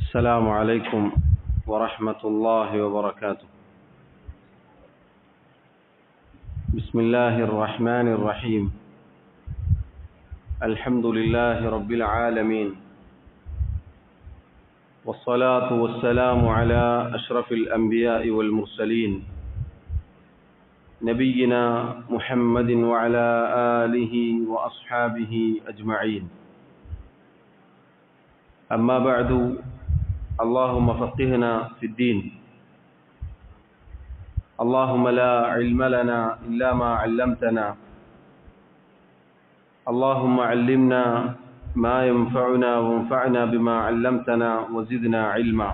السلام عليكم ورحمة الله وبركاته. بسم الله الرحمن الرحيم. الحمد لله رب العالمين، والصلاة والسلام على أشرف الأنبياء والمرسلين نبينا محمد وعلى آله وأصحابه أجمعين. أما بعد، اللهم فقهنا في الدين. اللهم لا علم لنا إلا ما علمتنا. اللهم علمنا ما ينفعنا وانفعنا بما علمتنا وزدنا علما.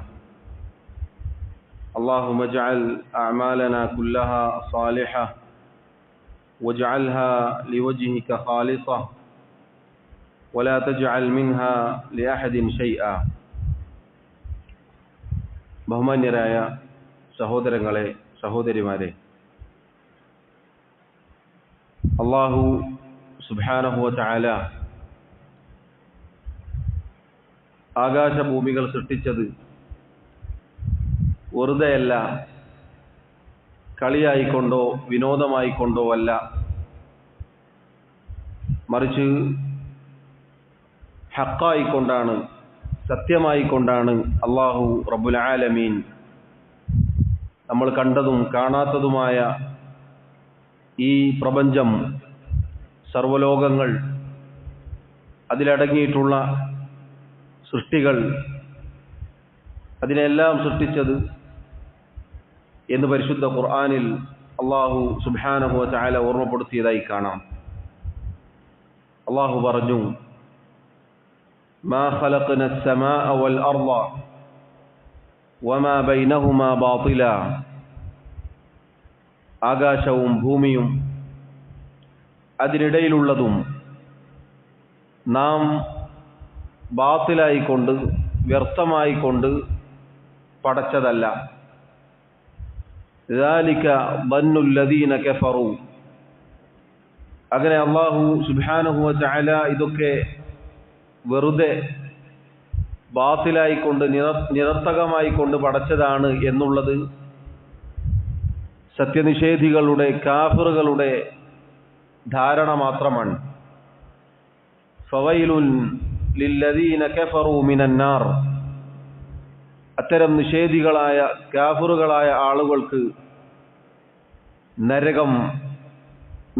اللهم اجعل أعمالنا كلها صالحة واجعلها لوجهك خالصة ولا تجعل منها لأحد شيئا. ബഹുമാന്യരായ സഹോദരങ്ങളെ, സഹോദരിമാരെ, അല്ലാഹു സുബ്ഹാനഹു വ തആല ആകാശഭൂമികൾ സൃഷ്ടിച്ചത് വെറുതെയല്ല, കളിയായിക്കൊണ്ടോ വിനോദമായിക്കൊണ്ടോ അല്ല, മറിച്ച് ഹഖായിക്കൊണ്ടാണ്, സത്യമായിക്കൊണ്ടാണ് അല്ലാഹു റബ്ബുൽ ആലമീൻ നമ്മൾ കണ്ടതും കാണാത്തതുമായ ഈ പ്രപഞ്ചം, സർവ്വലോകങ്ങൾ, അതിലടങ്ങിയിട്ടുള്ള സൃഷ്ടികൾ, അതിനെല്ലാം സൃഷ്ടിച്ചത് എന്ന് പരിശുദ്ധ ഖുർആനിൽ അല്ലാഹു സുബ്ഹാനഹു വ തആല ഓർമ്മപ്പെടുത്തിയതായി കാണാം. അല്ലാഹു പറഞ്ഞു: ما خلقنا السماء والأرض وما بينهما باطلا. ആകാശവും ഭൂമിയും അതിനിടയിലുള്ളതും നാം ബാത്തിലായിക്കൊണ്ട്, വ്യർത്ഥമായിക്കൊണ്ട് പടച്ചതല്ല. ذلك ظن الذين كفروا. അങ്ങനെ അല്ലാഹു സുബ്ഹാനഹു വ തആല ഇതൊക്കെ വെറുതെ ബാത്തിലായിക്കൊണ്ട്, നിരർത്ഥകമായിക്കൊണ്ട് പടച്ചതാണ് എന്നുള്ളത് സത്യനിഷേധികളുടെ, കാഫിറുകളുടെ ധാരണ മാത്രമാണ്. ഫവൈലുൻ ലില്ലദീന കഫറൂ മിനൻ നാർ. അത്തരം നിഷേധികളായ, കാഫിറുകളായ ആളുകൾക്ക് നരകം,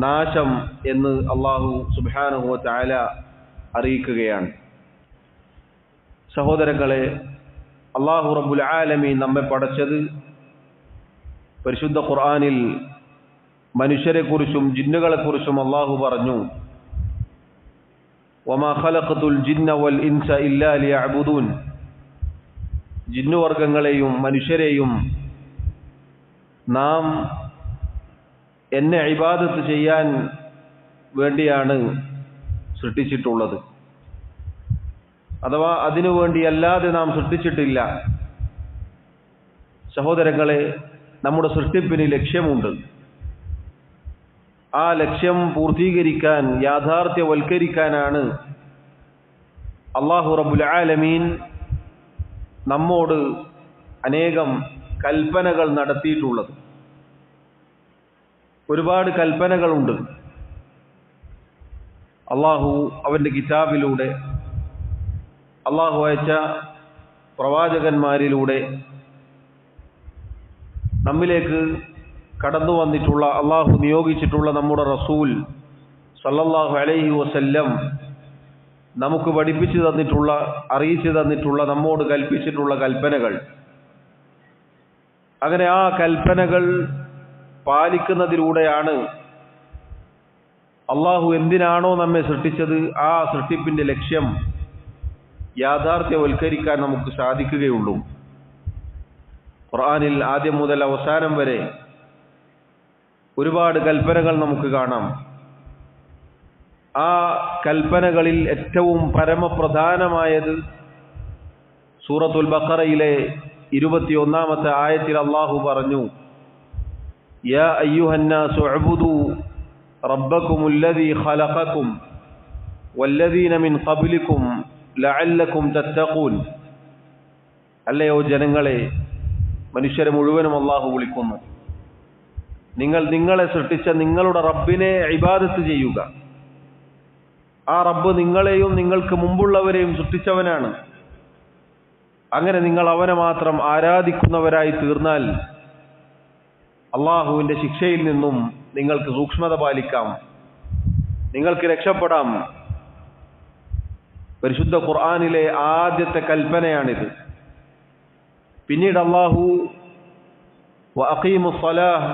നാശം എന്ന് അല്ലാഹു സുബ്ഹാനഹു വ തആല അറിയിക്കുകയാണ്. സഹോദരങ്ങളെ, അല്ലാഹു റബ്ബുൽ ആലമീൻ നമ്മെ പടച്ചത് പരിശുദ്ധ ഖുർആനിൽ മനുഷ്യരെക്കുറിച്ചും ജിന്നുകളെക്കുറിച്ചും അല്ലാഹു പറഞ്ഞു: വമാ ഖലഖതുൽ ജിന്ന വൽ ഇൻസ ഇല്ലാ ലിയഅ്ബുദൂൻ. ജിന്നുവർഗങ്ങളെയും മനുഷ്യരെയും നാം എന്നെ ഇബാദത്ത് ചെയ്യാൻ വേണ്ടിയാണ് സൃഷ്ടിച്ചിട്ടുള്ളത്. അഥവാ അതിനുവേണ്ടി അല്ലാതെ നാം സൃഷ്ടിച്ചിട്ടില്ല. സഹോദരങ്ങളെ, നമ്മുടെ സൃഷ്ടിപ്പിന് ലക്ഷ്യമുണ്ട്. ആ ലക്ഷ്യം പൂർത്തീകരിക്കാൻ, യാഥാർത്ഥ്യവൽക്കരിക്കാനാണ് അല്ലാഹു റബ്ബുൽ ആലമീൻ നമ്മോട് അനേകം കൽപ്പനകൾ നടത്തിയിട്ടുള്ളത്. ഒരുപാട് കൽപ്പനകളുണ്ട്. അല്ലാഹു അവൻ്റെ കിതാബിലൂടെ, അല്ലാഹു അയച്ച പ്രവാചകന്മാരിലൂടെ നമ്മിലേക്ക് കടന്നു വന്നിട്ടുള്ള, അല്ലാഹു നിയോഗിച്ചിട്ടുള്ള നമ്മുടെ റസൂൽ സല്ലല്ലാഹു അലൈഹി വസല്ലം നമുക്ക് പഠിപ്പിച്ചു തന്നിട്ടുള്ള, അറിയിച്ചു തന്നിട്ടുള്ള, നമ്മോട് കൽപ്പിച്ചിട്ടുള്ള കൽപ്പനകൾ. അങ്ങനെ ആ കൽപ്പനകൾ പാലിക്കുന്നതിലൂടെയാണ് അല്ലാഹു എന്തിനാണോ നമ്മെ സൃഷ്ടിച്ചത് ആ സൃഷ്ടിപ്പിന്റെ ലക്ഷ്യം യാഥാർത്ഥ്യവൽക്കരിക്കാൻ നമുക്ക് സാധിക്കുകയുള്ളൂ. ഖുർആനിൽ ആദ്യം മുതൽ അവസാനം വരെ ഒരുപാട് കൽപ്പനകൾ നമുക്ക് കാണാം. ആ കൽപ്പനകളിൽ ഏറ്റവും പരമപ്രധാനമായത് സൂറത്തുൽ ബഖറയിലെ 21-ാമത്തെ ആയത്തിൽ അല്ലാഹു പറഞ്ഞു: യാ അയ്യുഹന്നാസു ഉഅ്ബുദൂ റബ്ബക്കുമുല്ലദീ ഖലഖക്കും വല്ലദീന മിൻ ഖബ്ലിക്കും ലഅല്ലക്കും തത്തഖൂൻ. അല്ലയോ ജനങ്ങളെ, മനുഷ്യരെ മുഴുവനും അള്ളാഹു വിളിക്കുന്നു. നിങ്ങൾ നിങ്ങളെ സൃഷ്ടിച്ച നിങ്ങളുടെ റബ്ബിനെ ഇബാദത്ത് ചെയ്യുക. ആ റബ്ബ് നിങ്ങളെയും നിങ്ങൾക്ക് മുമ്പുള്ളവരെയും സൃഷ്ടിച്ചവനാണ്. അങ്ങനെ നിങ്ങൾ അവനെ മാത്രം ആരാധിക്കുന്നവരായി തീർന്നാൽ അള്ളാഹുവിൻ്റെ ശിക്ഷയിൽ നിന്നും നിങ്ങൾക്ക് സൂക്ഷ്മത പാലിക്കാം, നിങ്ങൾക്ക് രക്ഷപ്പെടാം. പരിശുദ്ധ ഖുർആനിലെ ആദ്യത്തെ കൽപ്പനയാണിത്. പിന്നീട് അള്ളാഹു വഅഖീമുസ് സ്വലാഹ്,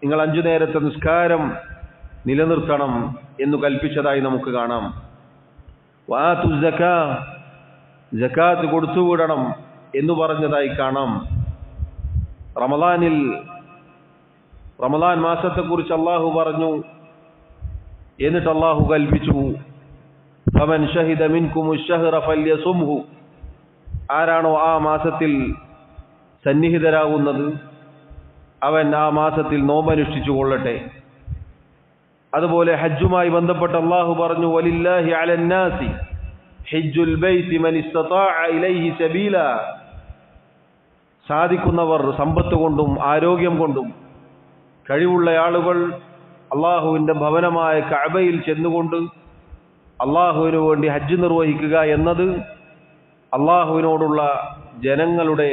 നിങ്ങൾ 5 നേരത്തെ നിസ്കാരം നിലനിർത്തണം എന്ന് കൽപ്പിച്ചതായി നമുക്ക് കാണാം. വആതുസ് സകാത്ത്, സകാത്ത് കൊടുത്തുവിടണം എന്ന് പറഞ്ഞതായി കാണാം. റമളാൻ മാസത്തെക്കുറിച്ച് അള്ളാഹു പറഞ്ഞു. എന്നിട്ട് അള്ളാഹു കൽപ്പിച്ചു, ഫമൻ ഷഹിദ മിൻകുമുശ് ശഹ്റ ഫല്യസുംഹു, ആരാണോ ആ മാസത്തിൽ സന്നിഹിതരാകുന്നത് അവൻ ആ മാസത്തിൽ നോമ്പനുഷ്ഠിച്ചു കൊള്ളട്ടെ. അതുപോലെ ഹജ്ജുമായി ബന്ധപ്പെട്ട് അള്ളാഹു പറഞ്ഞു, വലില്ലാഹി അലന്നാസി ഹജ്ജുൽ ബൈത്തി മൻ ഇസ്തതാഅ ഇലൈഹി സബീല, സാധിക്കുന്നവർ സമ്പത്ത് കൊണ്ടും ആരോഗ്യം കൊണ്ടും കഴിവുള്ള ആളുകൾ അള്ളാഹുവിൻ്റെ ഭവനമായ കഅബയിൽ ചെന്നുകൊണ്ട് അള്ളാഹുവിനു വേണ്ടി ഹജ്ജ് നിർവഹിക്കുക എന്നത് അള്ളാഹുവിനോടുള്ള ജനങ്ങളുടെ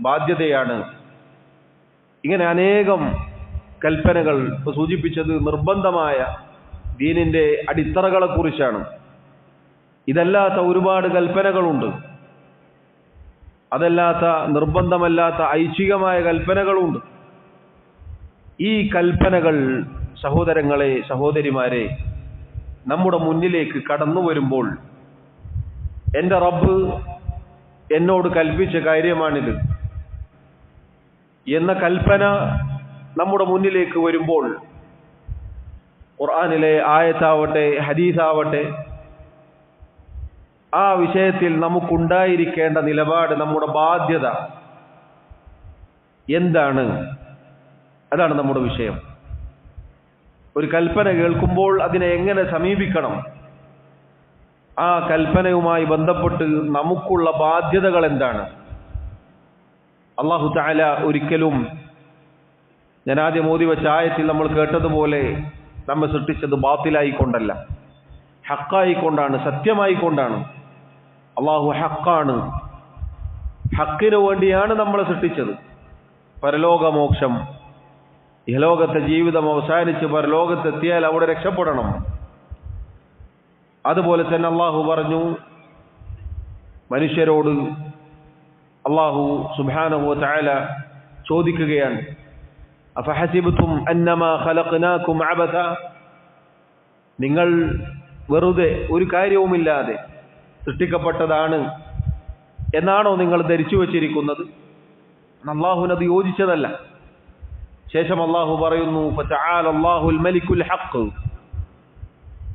ബാധ്യതയാണ്. ഇങ്ങനെ അനേകം കൽപ്പനകൾ. ഇപ്പോൾ സൂചിപ്പിച്ചത് നിർബന്ധമായ ദീനിൻ്റെ അടിത്തറകളെക്കുറിച്ചാണ്. ഇതല്ലാത്ത ഒരുപാട് കൽപ്പനകളുണ്ട്. അതല്ലാത്ത നിർബന്ധമല്ലാത്ത ഐച്ഛികമായ കൽപ്പനകളുണ്ട്. ഈ കൽപ്പനകൾ സഹോദരങ്ങളെ, സഹോദരിമാരെ, നമ്മുടെ മുന്നിലേക്ക് കടന്നു വരുമ്പോൾ എൻ്റെ റബ്ബ് എന്നോട് കൽപ്പിച്ച കാര്യമാണിത് എന്ന കൽപ്പന നമ്മുടെ മുന്നിലേക്ക് വരുമ്പോൾ ഖുർആനിലെ ആയത്താവട്ടെ ഹദീസാവട്ടെ, ആ വിഷയത്തിൽ നമുക്കുണ്ടായിരിക്കേണ്ട നിലപാട്, നമ്മുടെ ബാധ്യത എന്താണ്? അതാണ് നമ്മുടെ വിഷയം. ഒരു കൽപ്പന കേൾക്കുമ്പോൾ അതിനെ എങ്ങനെ സമീപിക്കണം, ആ കൽപ്പനയുമായി ബന്ധപ്പെട്ട് നമുക്കുള്ള ബാധ്യതകൾ എന്താണ്? അല്ലാഹു തആല ഒരിക്കലും, ഞാൻ ആദ്യം ഓതി വെച്ച ആയത്തിൽ നമ്മൾ കേട്ടതുപോലെ, നമ്മെ സൃഷ്ടിച്ചത് ബാത്തിലായിക്കൊണ്ടല്ല, ഹക്കായിക്കൊണ്ടാണ്, സത്യമായിക്കൊണ്ടാണ്. അല്ലാഹു ഹക്കാണ്. ഹക്കിനു വേണ്ടിയാണ് നമ്മളെ സൃഷ്ടിച്ചത്. പരലോകമോക്ഷം, ഇഹലോകത്തെ ജീവിതം അവസാനിച്ച് പരലോകത്തെത്തിയാൽ അവിടെ രക്ഷപ്പെടണം. അതുപോലെ തന്നെ അള്ളാഹു പറഞ്ഞു, മനുഷ്യരോട് അള്ളാഹു സുബ്ഹാനഹു വ തആല ചോദിക്കുകയാണ്, അഫഹസിബ്തും അന്നമാ ഖലഖനാകും അബഥ, നിങ്ങൾ വെറുതെ ഒരു കാര്യവുമില്ലാതെ സൃഷ്ടിക്കപ്പെട്ടതാണ് എന്നാണോ നിങ്ങൾ ധരിച്ചു വച്ചിരിക്കുന്നത്? അള്ളാഹുവിനത് യോജിച്ചതല്ല. ശേഷം അള്ളാഹു പറയുന്നു, ഫതആല അല്ലാഹുൽ മലിക്കുൽ ഹഖ്,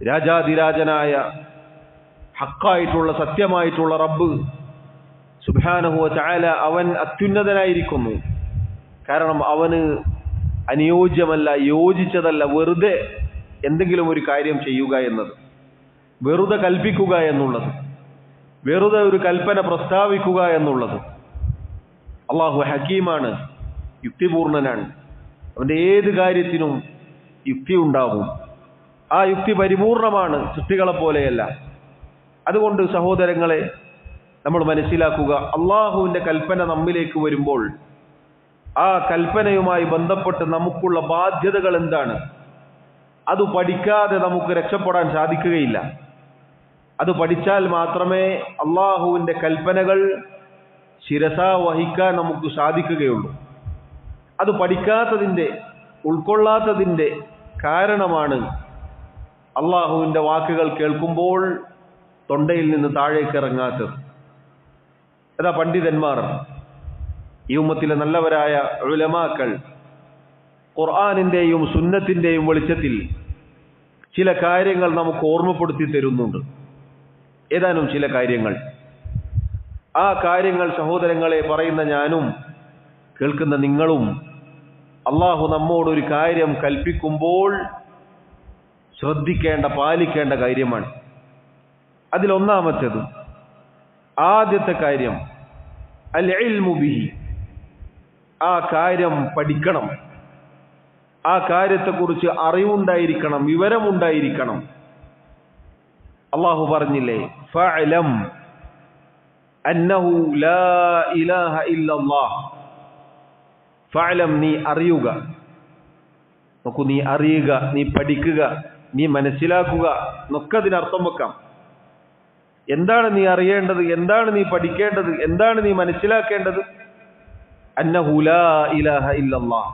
രാജാതിരാജനായ ഹക്കായിട്ടുള്ള സത്യമായിട്ടുള്ള റബ്ബ് സുബ്ഹാനഹു വ തആല അവൻ അത്യുന്നതനായിരിക്കുന്നു. കാരണം അവന് അനുയോജ്യമല്ല, യോജിച്ചതല്ല വെറുതെ എന്തെങ്കിലും ഒരു കാര്യം ചെയ്യുക എന്നത്, വെറുതെ കൽപ്പിക്കുക എന്നുള്ളത്, വെറുതെ ഒരു കൽപ്പന പ്രസ്താവിക്കുക എന്നുള്ളത്. അള്ളാഹു ഹക്കീമാണ്, യുക്തിപൂർണനാണ്. അവൻ്റെ ഏത് കാര്യത്തിനും യുക്തി ഉണ്ടാകും. ആ യുക്തി പരിപൂർണമാണ്, സൃഷ്ടികളെ പോലെയല്ല. അതുകൊണ്ട് സഹോദരങ്ങളെ, നമ്മൾ മനസ്സിലാക്കുക, അള്ളാഹുവിൻ്റെ കൽപ്പന നമ്മിലേക്ക് വരുമ്പോൾ ആ കൽപ്പനയുമായി ബന്ധപ്പെട്ട് നമുക്കുള്ള ബാധ്യതകൾ എന്താണ്? അത് പഠിക്കാതെ നമുക്ക് രക്ഷപ്പെടാൻ സാധിക്കുകയില്ല. അത് പഠിച്ചാൽ മാത്രമേ അള്ളാഹുവിൻ്റെ കൽപ്പനകൾ ശിരസാ വഹിക്കാൻ നമുക്ക് സാധിക്കുകയുള്ളൂ. അത് പഠിക്കാത്തതിൻ്റെ, ഉൾക്കൊള്ളാത്തതിൻ്റെ കാരണമാണ് അള്ളാഹുവിൻ്റെ വാക്കുകൾ കേൾക്കുമ്പോൾ തൊണ്ടയിൽ നിന്ന് താഴേക്ക് ഇറങ്ങാത്തത്. അതാ പണ്ഡിതന്മാർ, ഈ ഉമ്മത്തിലെ നല്ലവരായ ഉലമാക്കൾ ഖുർആനിൻ്റെയും സുന്നത്തിൻ്റെയും വെളിച്ചത്തിൽ ചില കാര്യങ്ങൾ നമുക്ക് ഓർമ്മപ്പെടുത്തി തരുന്നുണ്ട്. ഏതാനും ചില കാര്യങ്ങൾ. ആ കാര്യങ്ങൾ സഹോദരങ്ങളെ പറയുന്ന ഞാനും കേൾക്കുന്ന നിങ്ങളും അള്ളാഹു നമ്മോടൊരു കാര്യം കൽപ്പിക്കുമ്പോൾ ശ്രദ്ധിക്കേണ്ട, പാലിക്കേണ്ട കാര്യമാണ്. അതിലൊന്നാമത്തേത്, ആദ്യത്തെ കാര്യം, അൽ ഇൽമു ബിഹി, ആ കാര്യം പഠിക്കണം, ആ കാര്യത്തെക്കുറിച്ച് അറിവുണ്ടായിരിക്കണം, വിവരമുണ്ടായിരിക്കണം. അല്ലാഹു പറഞ്ഞില്ലേ, ഫഅലം അന്നഹു ലാ ഇലാഹ ഇല്ലല്ലാഹ്. ഫഅലം, നീ അറിയുക. നോക്കൂ, നീ അറിയുക, നീ പഠിക്കുക, നീ മനസ്സിലാക്കുക എന്നൊക്കെ അതിനർത്ഥം വെക്കാം. എന്താണ് നീ അറിയേണ്ടത്, എന്താണ് നീ പഠിക്കേണ്ടത്, എന്താണ് നീ മനസ്സിലാക്കേണ്ടത്? അന്നഹു ലാ ഇലാഹ ഇല്ലല്ലാഹ്,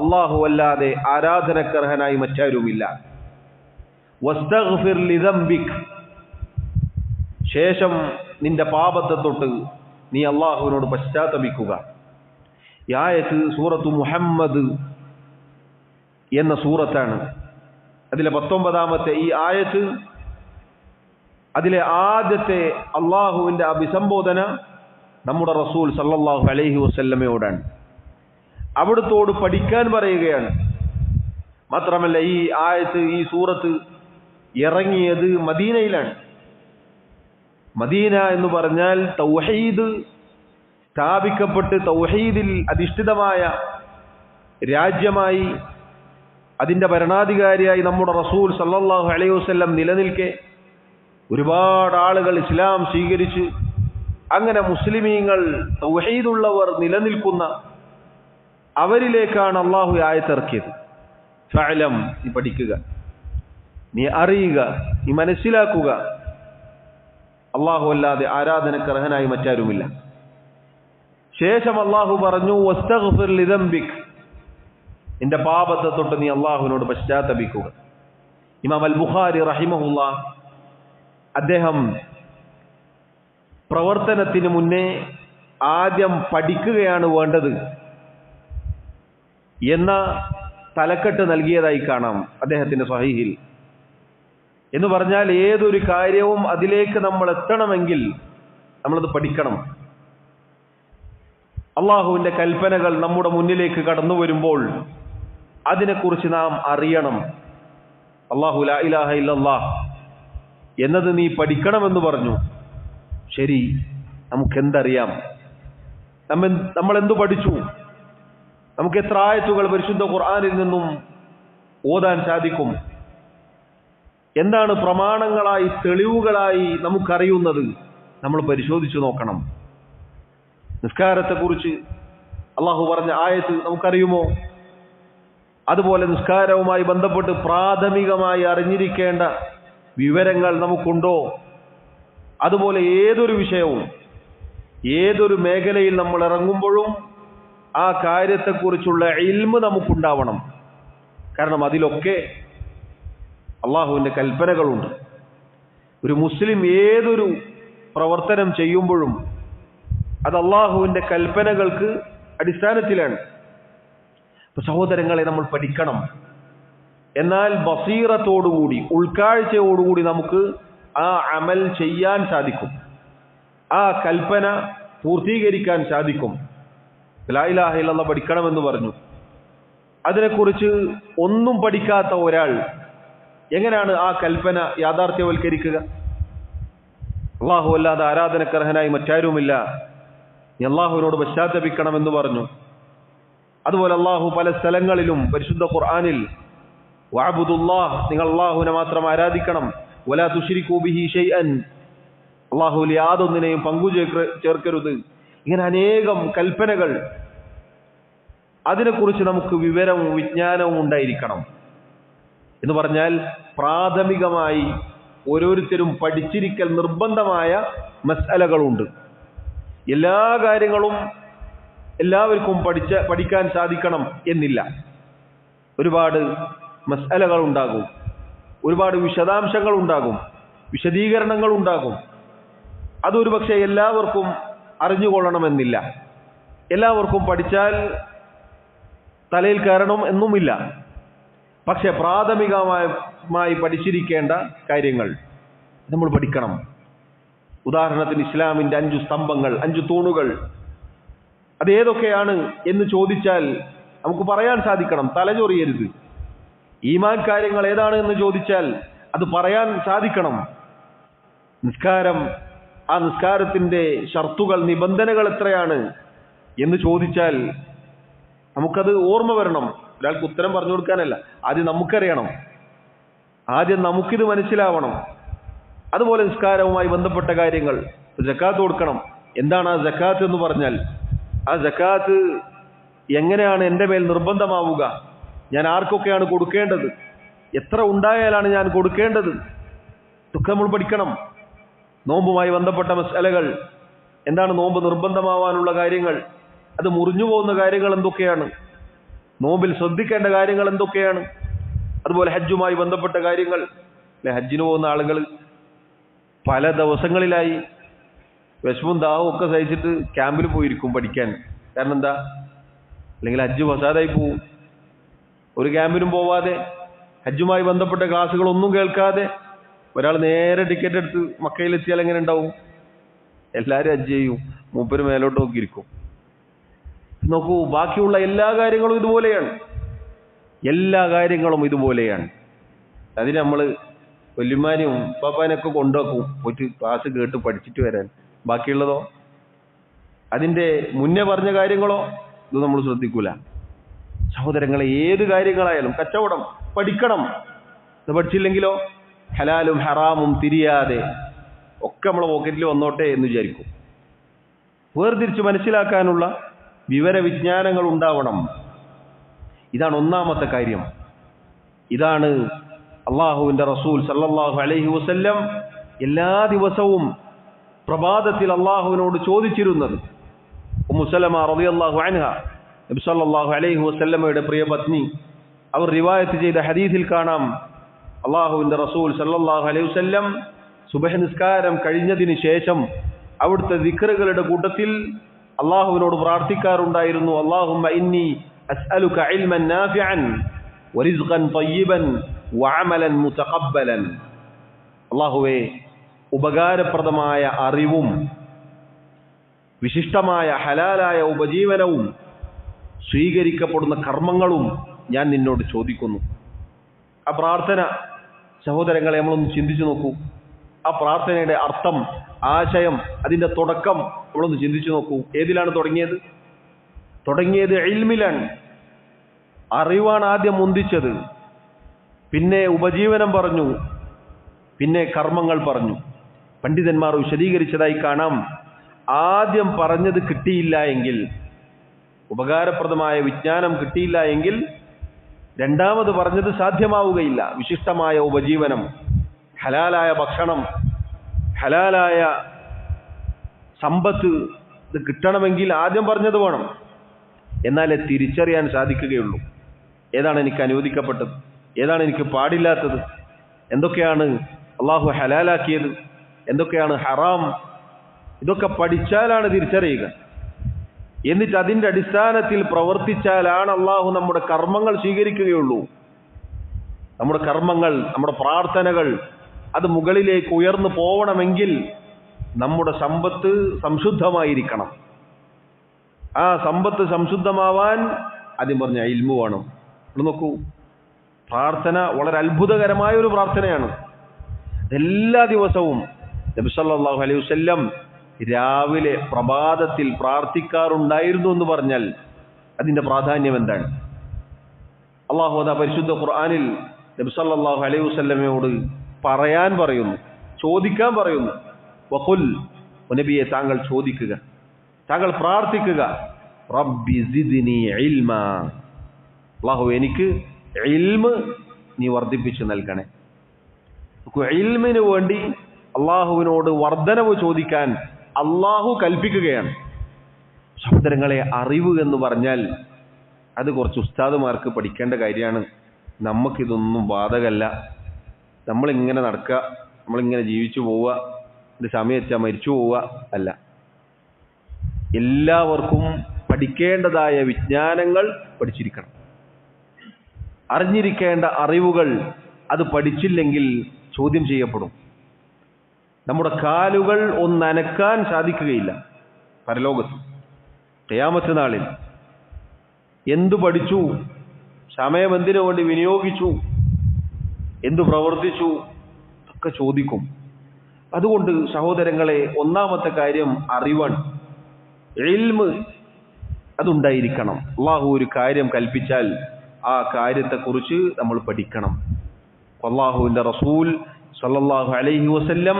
അല്ലാഹു അല്ലാതെ ആരാധനക്കർഹനായി മറ്റാരുമില്ല. വസ്തഗ്ഫിർ ലിദംബിക്, ശേഷം നിന്റെ പാപത്തെ തൊട്ട് നീ അല്ലാഹുവിനോട് പശ്ചാത്തപിക്കുക. ഈ ആയത്ത് സൂറത്തു മുഹമ്മദ് എന്ന സൂറത്താണ്. അതിലെ 19-ാമത്തെ ഈ ആയത്ത്, അതിലെ ആദ്യത്തെ അള്ളാഹുവിന്റെ അഭിസംബോധന നമ്മുടെ റസൂൽ സല്ലല്ലാഹു അലൈഹി വസല്ലമയോടാണ്. അവിടുത്തോട് പഠിക്കാൻ പറയുകയാണ്. മാത്രമല്ല, ഈ ആയത്ത്, ഈ സൂറത്ത് ഇറങ്ങിയത് മദീനയിലാണ്. മദീന എന്ന് പറഞ്ഞാൽ തൗഹീദ് സ്ഥാപിക്കപ്പെട്ട് തൗഹീദിൽ അധിഷ്ഠിതമായ രാജ്യമായി, അതിന്റെ ഭരണാധികാരിയായി നമ്മുടെ റസൂൽ സല്ലല്ലാഹു അലൈഹി വസല്ലം നിലനിൽക്കെ ഒരുപാട് ആളുകൾ ഇസ്ലാം സ്വീകരിച്ച് അങ്ങനെ മുസ്ലിമീങ്ങൾ, തൗഹീദുള്ളവർ നിലനിൽക്കുന്ന അവരിലേക്കാണ് അള്ളാഹു ആയത്തിറക്കിയത്. ഫഅലം, നീ പഠിക്കുക, നീ അറിയുക, നീ മനസ്സിലാക്കുക, അള്ളാഹു അല്ലാതെ ആരാധനക്കർഹനായി മറ്റാരുമില്ല. ശേഷം അള്ളാഹു പറഞ്ഞു, വസ്തഗ്ഫിർ ലിദംബിക്, നിന്റെ പാപത്തെ തൊട്ട് നീ അള്ളാഹുവിനോട് പശ്ചാത്തപിക്കുക. ഇമാം അൽ ബുഖാരി റഹിമഹുല്ലാഹ് അദ്ദേഹം പ്രവർത്തനത്തിന് മുന്നേ ആദ്യം പഠിക്കുകയാണ് വേണ്ടത് എന്ന തലക്കെട്ട് നൽകിയതായി കാണാം അദ്ദേഹത്തിന്റെ സ്വഹീഹിൽ. എന്ന് പറഞ്ഞാൽ, ഏതൊരു കാര്യവും അതിലേക്ക് നമ്മൾ എത്തണമെങ്കിൽ നമ്മളത് പഠിക്കണം. അള്ളാഹുവിന്റെ കൽപ്പനകൾ നമ്മുടെ മുന്നിലേക്ക് കടന്നു വരുമ്പോൾ അതിനെക്കുറിച്ച് നാം അറിയണം. അല്ലാഹു ലാ ഇലാഹ ഇല്ലല്ലാഹ് എന്നത് നീ പഠിക്കണമെന്ന് പറഞ്ഞു. ശരി, നമുക്കെന്തറിയാം? നമ്മൾ എന്തു പഠിച്ചു? നമുക്ക് എത്ര ആയത്തുകൾ പരിശുദ്ധ ഖുർആനിൽ നിന്നും ഓതാൻ സാധിക്കും? എന്താണ് പ്രമാണങ്ങളായി, തെളിവുകളായി നമുക്കറിയുന്നത്? നമ്മൾ പരിശോധിച്ചു നോക്കണം. നിസ്കാരത്തെക്കുറിച്ച് അള്ളാഹു പറഞ്ഞ ആയത്ത് നമുക്കറിയുമോ? അതുപോലെ നിസ്കാരവുമായി ബന്ധപ്പെട്ട് പ്രാഥമികമായി അറിഞ്ഞിരിക്കേണ്ട വിവരങ്ങൾ നമുക്കുണ്ടോ? അതുപോലെ ഏതൊരു വിഷയവും, ഏതൊരു മേഖലയിൽ നമ്മൾ ഇറങ്ങുമ്പോഴും ആ കാര്യത്തെക്കുറിച്ചുള്ള ഇൽമ് നമുക്കുണ്ടാവണം. കാരണം അതിലൊക്കെ അള്ളാഹുവിന്റെ കൽപ്പനകളുണ്ട്. ഒരു മുസ്ലിം ഏതൊരു പ്രവർത്തനം ചെയ്യുമ്പോഴും അത് അള്ളാഹുവിന്റെ കൽപ്പനകൾക്ക് അടിസ്ഥാനത്തിലാണ്. ഇപ്പൊ സഹോദരങ്ങളെ, നമ്മൾ പഠിക്കണം. എന്നാൽ ബസീറത്തോടുകൂടി, ഉൾക്കാഴ്ചയോടുകൂടി നമുക്ക് ആ അമൽ ചെയ്യാൻ സാധിക്കും, ആ കൽപ്പന പൂർത്തീകരിക്കാൻ സാധിക്കും. ലാ ഇലാഹ ഇല്ലല്ലാഹ് പഠിക്കണമെന്ന് പറഞ്ഞു. അതിനെക്കുറിച്ച് ഒന്നും പഠിക്കാത്ത ഒരാൾ എങ്ങനെയാണ് ആ കൽപ്പന യാഥാർത്ഥ്യവൽക്കരിക്കുക? അള്ളാഹു അല്ലാതെ ആരാധനക്കർഹനായി മറ്റാരുമില്ല, നീ അള്ളാഹുവിനോട് പശ്ചാത്തപിക്കണമെന്ന് പറഞ്ഞു. അതുപോലെ അള്ളാഹു പല സ്ഥലങ്ങളിലും പരിശുദ്ധ ഖുർആനിൽ വഅബ്ദുല്ലാഹ്, നിങ്ങൾ അള്ളാഹുവിനെ മാത്രം ആരാധിക്കണം, വലാ തുശ്രികൂ ബിഹി ഷൈഅൻ, അള്ളാഹുവിൽ യാതൊന്നിനെയും പങ്കു ചേർക്കരുത്, ഇങ്ങനെ അനേകം കൽപ്പനകൾ. അതിനെക്കുറിച്ച് നമുക്ക് വിവരവും വിജ്ഞാനവും ഉണ്ടായിരിക്കണം. എന്ന് പറഞ്ഞാൽ പ്രാഥമികമായി ഓരോരുത്തരും പഠിച്ചിരിക്കൽ നിർബന്ധമായ മസ്അലകളുണ്ട്. എല്ലാ കാര്യങ്ങളും എല്ലാവർക്കും പഠിക്കാൻ സാധിക്കണം എന്നില്ല. ഒരുപാട് മസ്അലകൾ ഉണ്ടാകും, ഒരുപാട് വിശദാംശങ്ങൾ ഉണ്ടാകും, വിശദീകരണങ്ങൾ ഉണ്ടാകും. അതൊരു പക്ഷേ എല്ലാവർക്കും അറിഞ്ഞുകൊള്ളണമെന്നില്ല. എല്ലാവർക്കും പഠിച്ചാൽ തലയിൽ കയറണം എന്നുമില്ല. പക്ഷെ പ്രാഥമികമായി പഠിച്ചിരിക്കേണ്ട കാര്യങ്ങൾ നമ്മൾ പഠിക്കണം. ഉദാഹരണത്തിന് ഇസ്ലാമിന്റെ 5 സ്തംഭങ്ങൾ, 5 തൂണുകൾ, അതേതൊക്കെയാണ് എന്ന് ചോദിച്ചാൽ നമുക്ക് പറയാൻ സാധിക്കണം, തലചൊറിയരുത്. ഈമാൻ കാര്യങ്ങൾ ഏതാണ് എന്ന് ചോദിച്ചാൽ അത് പറയാൻ സാധിക്കണം. നിസ്കാരം ആ നിസ്കാരത്തിന്റെ ഷർത്തുകൾ, നിബന്ധനകൾ എത്രയാണ് എന്ന് ചോദിച്ചാൽ നമുക്കത് ഓർമ്മ വരണം. ഒരാൾക്ക് ഉത്തരം പറഞ്ഞു കൊടുക്കാനല്ല, ആദ്യം നമുക്കറിയണം, ആദ്യം നമുക്കിത് മനസ്സിലാവണം. അതുപോലെ നിസ്കാരവുമായി ബന്ധപ്പെട്ട കാര്യങ്ങൾ, സക്കാത്ത് കൊടുക്കണം. എന്താണ് ആ സക്കാത്ത് എന്ന് പറഞ്ഞാൽ? ആ സക്കാത്ത് എങ്ങനെയാണ് എൻ്റെ മേൽ നിർബന്ധമാവുക? ഞാൻ ആർക്കൊക്കെയാണ് കൊടുക്കേണ്ടത്? എത്ര ഉണ്ടായാലാണ് ഞാൻ കൊടുക്കേണ്ടത്? ഇതൊക്കെ നമ്മൾ പഠിക്കണം. നോമ്പുമായി ബന്ധപ്പെട്ട മസലകൾ എന്താണ്? നോമ്പ് നിർബന്ധമാവാനുള്ള കാര്യങ്ങൾ, അത് മുറിഞ്ഞു പോകുന്ന കാര്യങ്ങൾ എന്തൊക്കെയാണ്? നോമ്പിൽ ശ്രദ്ധിക്കേണ്ട കാര്യങ്ങൾ എന്തൊക്കെയാണ്? അതുപോലെ ഹജ്ജുമായി ബന്ധപ്പെട്ട കാര്യങ്ങൾ. ഹജ്ജിന് പോകുന്ന ആളുകൾ പല ദിവസങ്ങളിലായി വിഷമവും ദാഹവും ഒക്കെ സഹിച്ചിട്ട് ക്യാമ്പിൽ പോയിരിക്കും പഠിക്കാൻ. കാരണം എന്താ? അല്ലെങ്കിൽ ഹജ്ജ് ഫസാദായി പോവും. ഒരു ക്യാമ്പിനും പോവാതെ, ഹജ്ജുമായി ബന്ധപ്പെട്ട ക്ലാസ്സുകളൊന്നും കേൾക്കാതെ ഒരാൾ നേരെ ടിക്കറ്റ് എടുത്ത് മക്കയിലെത്തിയാൽ എങ്ങനെ ഉണ്ടാവും? എല്ലാവരും ഹജ്ജ് ചെയ്യും, മൂപ്പര് മേലോട്ട് നോക്കിയിരിക്കും. നോക്കൂ, ബാക്കിയുള്ള എല്ലാ കാര്യങ്ങളും ഇതുപോലെയാണ്. എല്ലാ കാര്യങ്ങളും ഇതുപോലെയാണ്. അതിന് നമ്മൾ വല്യമാനെയും പാപ്പാനെയൊക്കെ കൊണ്ടുവെക്കും, പോയിട്ട് ക്ലാസ് കേട്ട് പഠിച്ചിട്ട് വരാൻ. ബാക്കിയുള്ളതോ, അതിൻ്റെ മുന്നേ പറഞ്ഞ കാര്യങ്ങളോ, ഇത് നമ്മൾ ശ്രദ്ധിക്കൂല. സഹോദരങ്ങളെ, ഏത് കാര്യങ്ങളായാലും കച്ചവടം പഠിക്കണം. ഇത് പഠിച്ചില്ലെങ്കിലോ ഹലാലും ഹറാമും തിരിയാതെ ഒക്കെ നമ്മളെ പോക്കറ്റിൽ വന്നോട്ടെ എന്ന് വിചാരിക്കും. വേർതിരിച്ച് മനസ്സിലാക്കാനുള്ള വിവരവിജ്ഞാനങ്ങൾ ഉണ്ടാവണം. ഇതാണ് ഒന്നാമത്തെ കാര്യം. ഇതാണ് അള്ളാഹുവിൻ്റെ റസൂൽ സല്ലല്ലാഹു അലൈഹി വസല്ലം എല്ലാ ദിവസവും പ്രഭാതത്തിൽ അള്ളാഹുവിനോട് ചോദിച്ചിരുന്നത്. ഉമ്മു സലമ റളിയല്ലാഹു അൻഹ, നബി സല്ലല്ലാഹു അലൈഹി വസല്ലമയുടെ പ്രിയ പത്നി, അവർ റിവായത്ത് ചെയ്ത ഹദീസിൽ കാണാം, അള്ളാഹുവിൻ്റെ റസൂൽ സല്ലല്ലാഹു അലൈഹി വസല്ലം സുബഹ് നിസ്കാരം കഴിഞ്ഞതിന് ശേഷം അവിടുത്തെ ദിക്റുകളുടെ കൂട്ടത്തിൽ അള്ളാഹുവിനോട് പ്രാർത്ഥിക്കാറുണ്ടായിരുന്നു. അല്ലാഹുമ്മ ഇന്നി അസ്അലുക ഇൽമൻ നാഫിഅൻ വറിസ്ഖൻ തയ്യിബൻ വഅമലൻ മുതഖബ്ബലൻ. അല്ലാഹുവേ, ഉപകാരപ്രദമായ അറിവും വിശിഷ്ടമായ ഹലാലായ ഉപജീവനവും സ്വീകരിക്കപ്പെടുന്ന കർമ്മങ്ങളും ഞാൻ നിന്നോട് ചോദിക്കുന്നു. ആ പ്രാർത്ഥന സഹോദരങ്ങളെ നമ്മളൊന്ന് ചിന്തിച്ചു നോക്കൂ. ആ പ്രാർത്ഥനയുടെ അർത്ഥം, ആശയം, അതിൻ്റെ തുടക്കം നമ്മളൊന്ന് ചിന്തിച്ചു നോക്കൂ. ഏതിലാണ് തുടങ്ങിയത്? തുടങ്ങിയത് ഇൽമിലാണ്. അറിവാണ് ആദ്യം മുന്തിച്ചത്. പിന്നെ ഉപജീവനം പറഞ്ഞു, പിന്നെ കർമ്മങ്ങൾ പറഞ്ഞു. പണ്ഡിതന്മാർ വിശദീകരിച്ചതായി കാണാം, ആദ്യം പറഞ്ഞത് കിട്ടിയില്ല എങ്കിൽ, ഉപകാരപ്രദമായ വിജ്ഞാനം കിട്ടിയില്ല എങ്കിൽ രണ്ടാമത് പറഞ്ഞത് സാധ്യമാവുകയില്ല. വിശിഷ്ടമായ ഉപജീവനം, ഹലാലായ ഭക്ഷണം, ഹലാലായ സമ്പത്ത്, ഇത് കിട്ടണമെങ്കിൽ ആദ്യം പറഞ്ഞത് വേണം. എന്നാലേ തിരിച്ചറിയാൻ സാധിക്കുകയുള്ളൂ. ഏതാണ് എനിക്ക് അനുവദിക്കപ്പെട്ടത്, ഏതാണ് എനിക്ക് പാടില്ലാത്തത്, എന്തൊക്കെയാണ് അള്ളാഹു ഹലാലാക്കിയത്, എന്തൊക്കെയാണ് ഹറാം, ഇതൊക്കെ പഠിച്ചാലാണ് തിരിച്ചറിയുക. എന്നിട്ട് അതിൻ്റെ അടിസ്ഥാനത്തിൽ പ്രവർത്തിച്ചാലാണ് അള്ളാഹു നമ്മുടെ കർമ്മങ്ങൾ സ്വീകരിക്കുകയുള്ളൂ. നമ്മുടെ കർമ്മങ്ങൾ, നമ്മുടെ പ്രാർത്ഥനകൾ അത് മുകളിലേക്ക് ഉയർന്നു പോവണമെങ്കിൽ നമ്മുടെ സമ്പത്ത് സംശുദ്ധമായിരിക്കണം. ആ സമ്പത്ത് സംശുദ്ധമാവാൻ ആദ്യം പറഞ്ഞ ഇൽമു വേണം. ഇവിടെ നോക്കൂ, പ്രാർത്ഥന വളരെ അത്ഭുതകരമായ ഒരു പ്രാർത്ഥനയാണ്. എല്ലാ ദിവസവും നബി സല്ലല്ലാഹു അലൈഹി വസല്ലം രാവിലെ പ്രഭാതത്തിൽ പ്രാർത്ഥിക്കാറുണ്ടായിരുന്നു എന്ന് പറഞ്ഞാൽ അതിൻ്റെ പ്രാധാന്യം എന്താണ്? അള്ളാഹു അതാ പരിശുദ്ധ ഖുർആനിൽ നബി സല്ലല്ലാഹു അലൈഹി വസല്ലമയോട് പറയാൻ പറയുന്നു, ചോദിക്കാൻ പറയുന്നു. വഖുൽ, നബിയെ താങ്കൾ ചോദിക്കുക, താങ്കൾ പ്രാർത്ഥിക്കുക, റബ്ബി സിദ്നി ഇൽമാ, അല്ലാഹു എനിക്ക് ഇൽമ് നീ വർദ്ധിപ്പിച്ചു നൽകണേ. ഇൽമിന് വേണ്ടി അള്ളാഹുവിനോട് വർധനവ് ചോദിക്കാൻ അള്ളാഹു കൽപ്പിക്കുകയാണ്. സഹോദരങ്ങളെ, അറിവ് എന്ന് പറഞ്ഞാൽ അത് കുറച്ച് ഉസ്താദുമാർക്ക് പഠിക്കേണ്ട കാര്യമാണ്. നമുക്കിതൊന്നും ബാധകമല്ല. നമ്മളിങ്ങനെ നടക്കുക, നമ്മളിങ്ങനെ ജീവിച്ചു പോവുക, ഇത് സമയത്ത് മരിച്ചു പോവുക അല്ല. എല്ലാവർക്കും പഠിക്കേണ്ടതായ വിജ്ഞാനങ്ങൾ പഠിച്ചിരിക്കണം. അറിഞ്ഞിരിക്കേണ്ട അറിവുകൾ അത് പഠിച്ചില്ലെങ്കിൽ ചോദ്യം ചെയ്യപ്പെടും. നമ്മുടെ കാലുകൾ ഒന്നനക്കാൻ സാധിക്കുകയില്ല പരലോകത്ത്. ഖിയാമത്ത് നാളിൽ എന്തു പഠിച്ചു, സമയം എന്തിനു വേണ്ടി വിനിയോഗിച്ചു, എന്തു പ്രവർത്തിച്ചു ഒക്കെ ചോദിക്കും. അതുകൊണ്ട് സഹോദരങ്ങളെ, ഒന്നാമത്തെ കാര്യം അറിവാണ്. ഇൽമ് അതുണ്ടായിരിക്കണം. അള്ളാഹു ഒരു കാര്യം കൽപ്പിച്ചാൽ ആ കാര്യത്തെക്കുറിച്ച് നമ്മൾ പഠിക്കണം. അള്ളാഹുവിൻ്റെ റസൂൽ സല്ലല്ലാഹു അലൈഹി വസല്ലം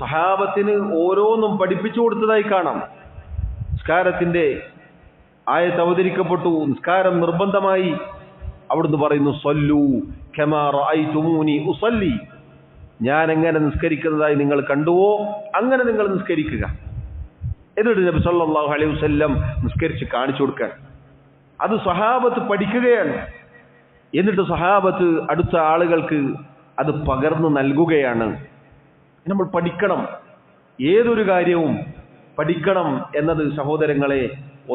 സഹാബത്തിന് ഓരോന്നും പഠിപ്പിച്ചു കൊടുത്തതായി കാണാം. നിസ്കാരത്തിൻ്റെ ആയത്ത് അവതരിക്കപ്പെട്ടു, നിസ്കാരം നിർബന്ധമായി. അവിടുന്ന് പറയുന്നു, സല്ലു കമാ റഅയ്തുമൂനി ഉസല്ലി, ഞാൻ എങ്ങനെ നിസ്കരിക്കുന്നതായി നിങ്ങൾ കണ്ടുവോ അങ്ങനെ നിങ്ങൾ നിസ്കരിക്കുക. എന്നിട്ട് നബി സല്ലല്ലാഹു അലൈഹി വസല്ലം നിസ്കരിച്ച് കാണിച്ചു കൊടുക്കാൻ. അത് സഹാബത്ത് പഠിക്കുകയാണ്. എന്നിട്ട് സഹാബത്ത് അടുത്ത ആളുകൾക്ക് അത് പകർന്നു നൽകുകയാണ്. നമ്മൾ പഠിക്കണം. ഏതൊരു കാര്യവും പഠിക്കണം എന്നത് സഹോദരങ്ങളെ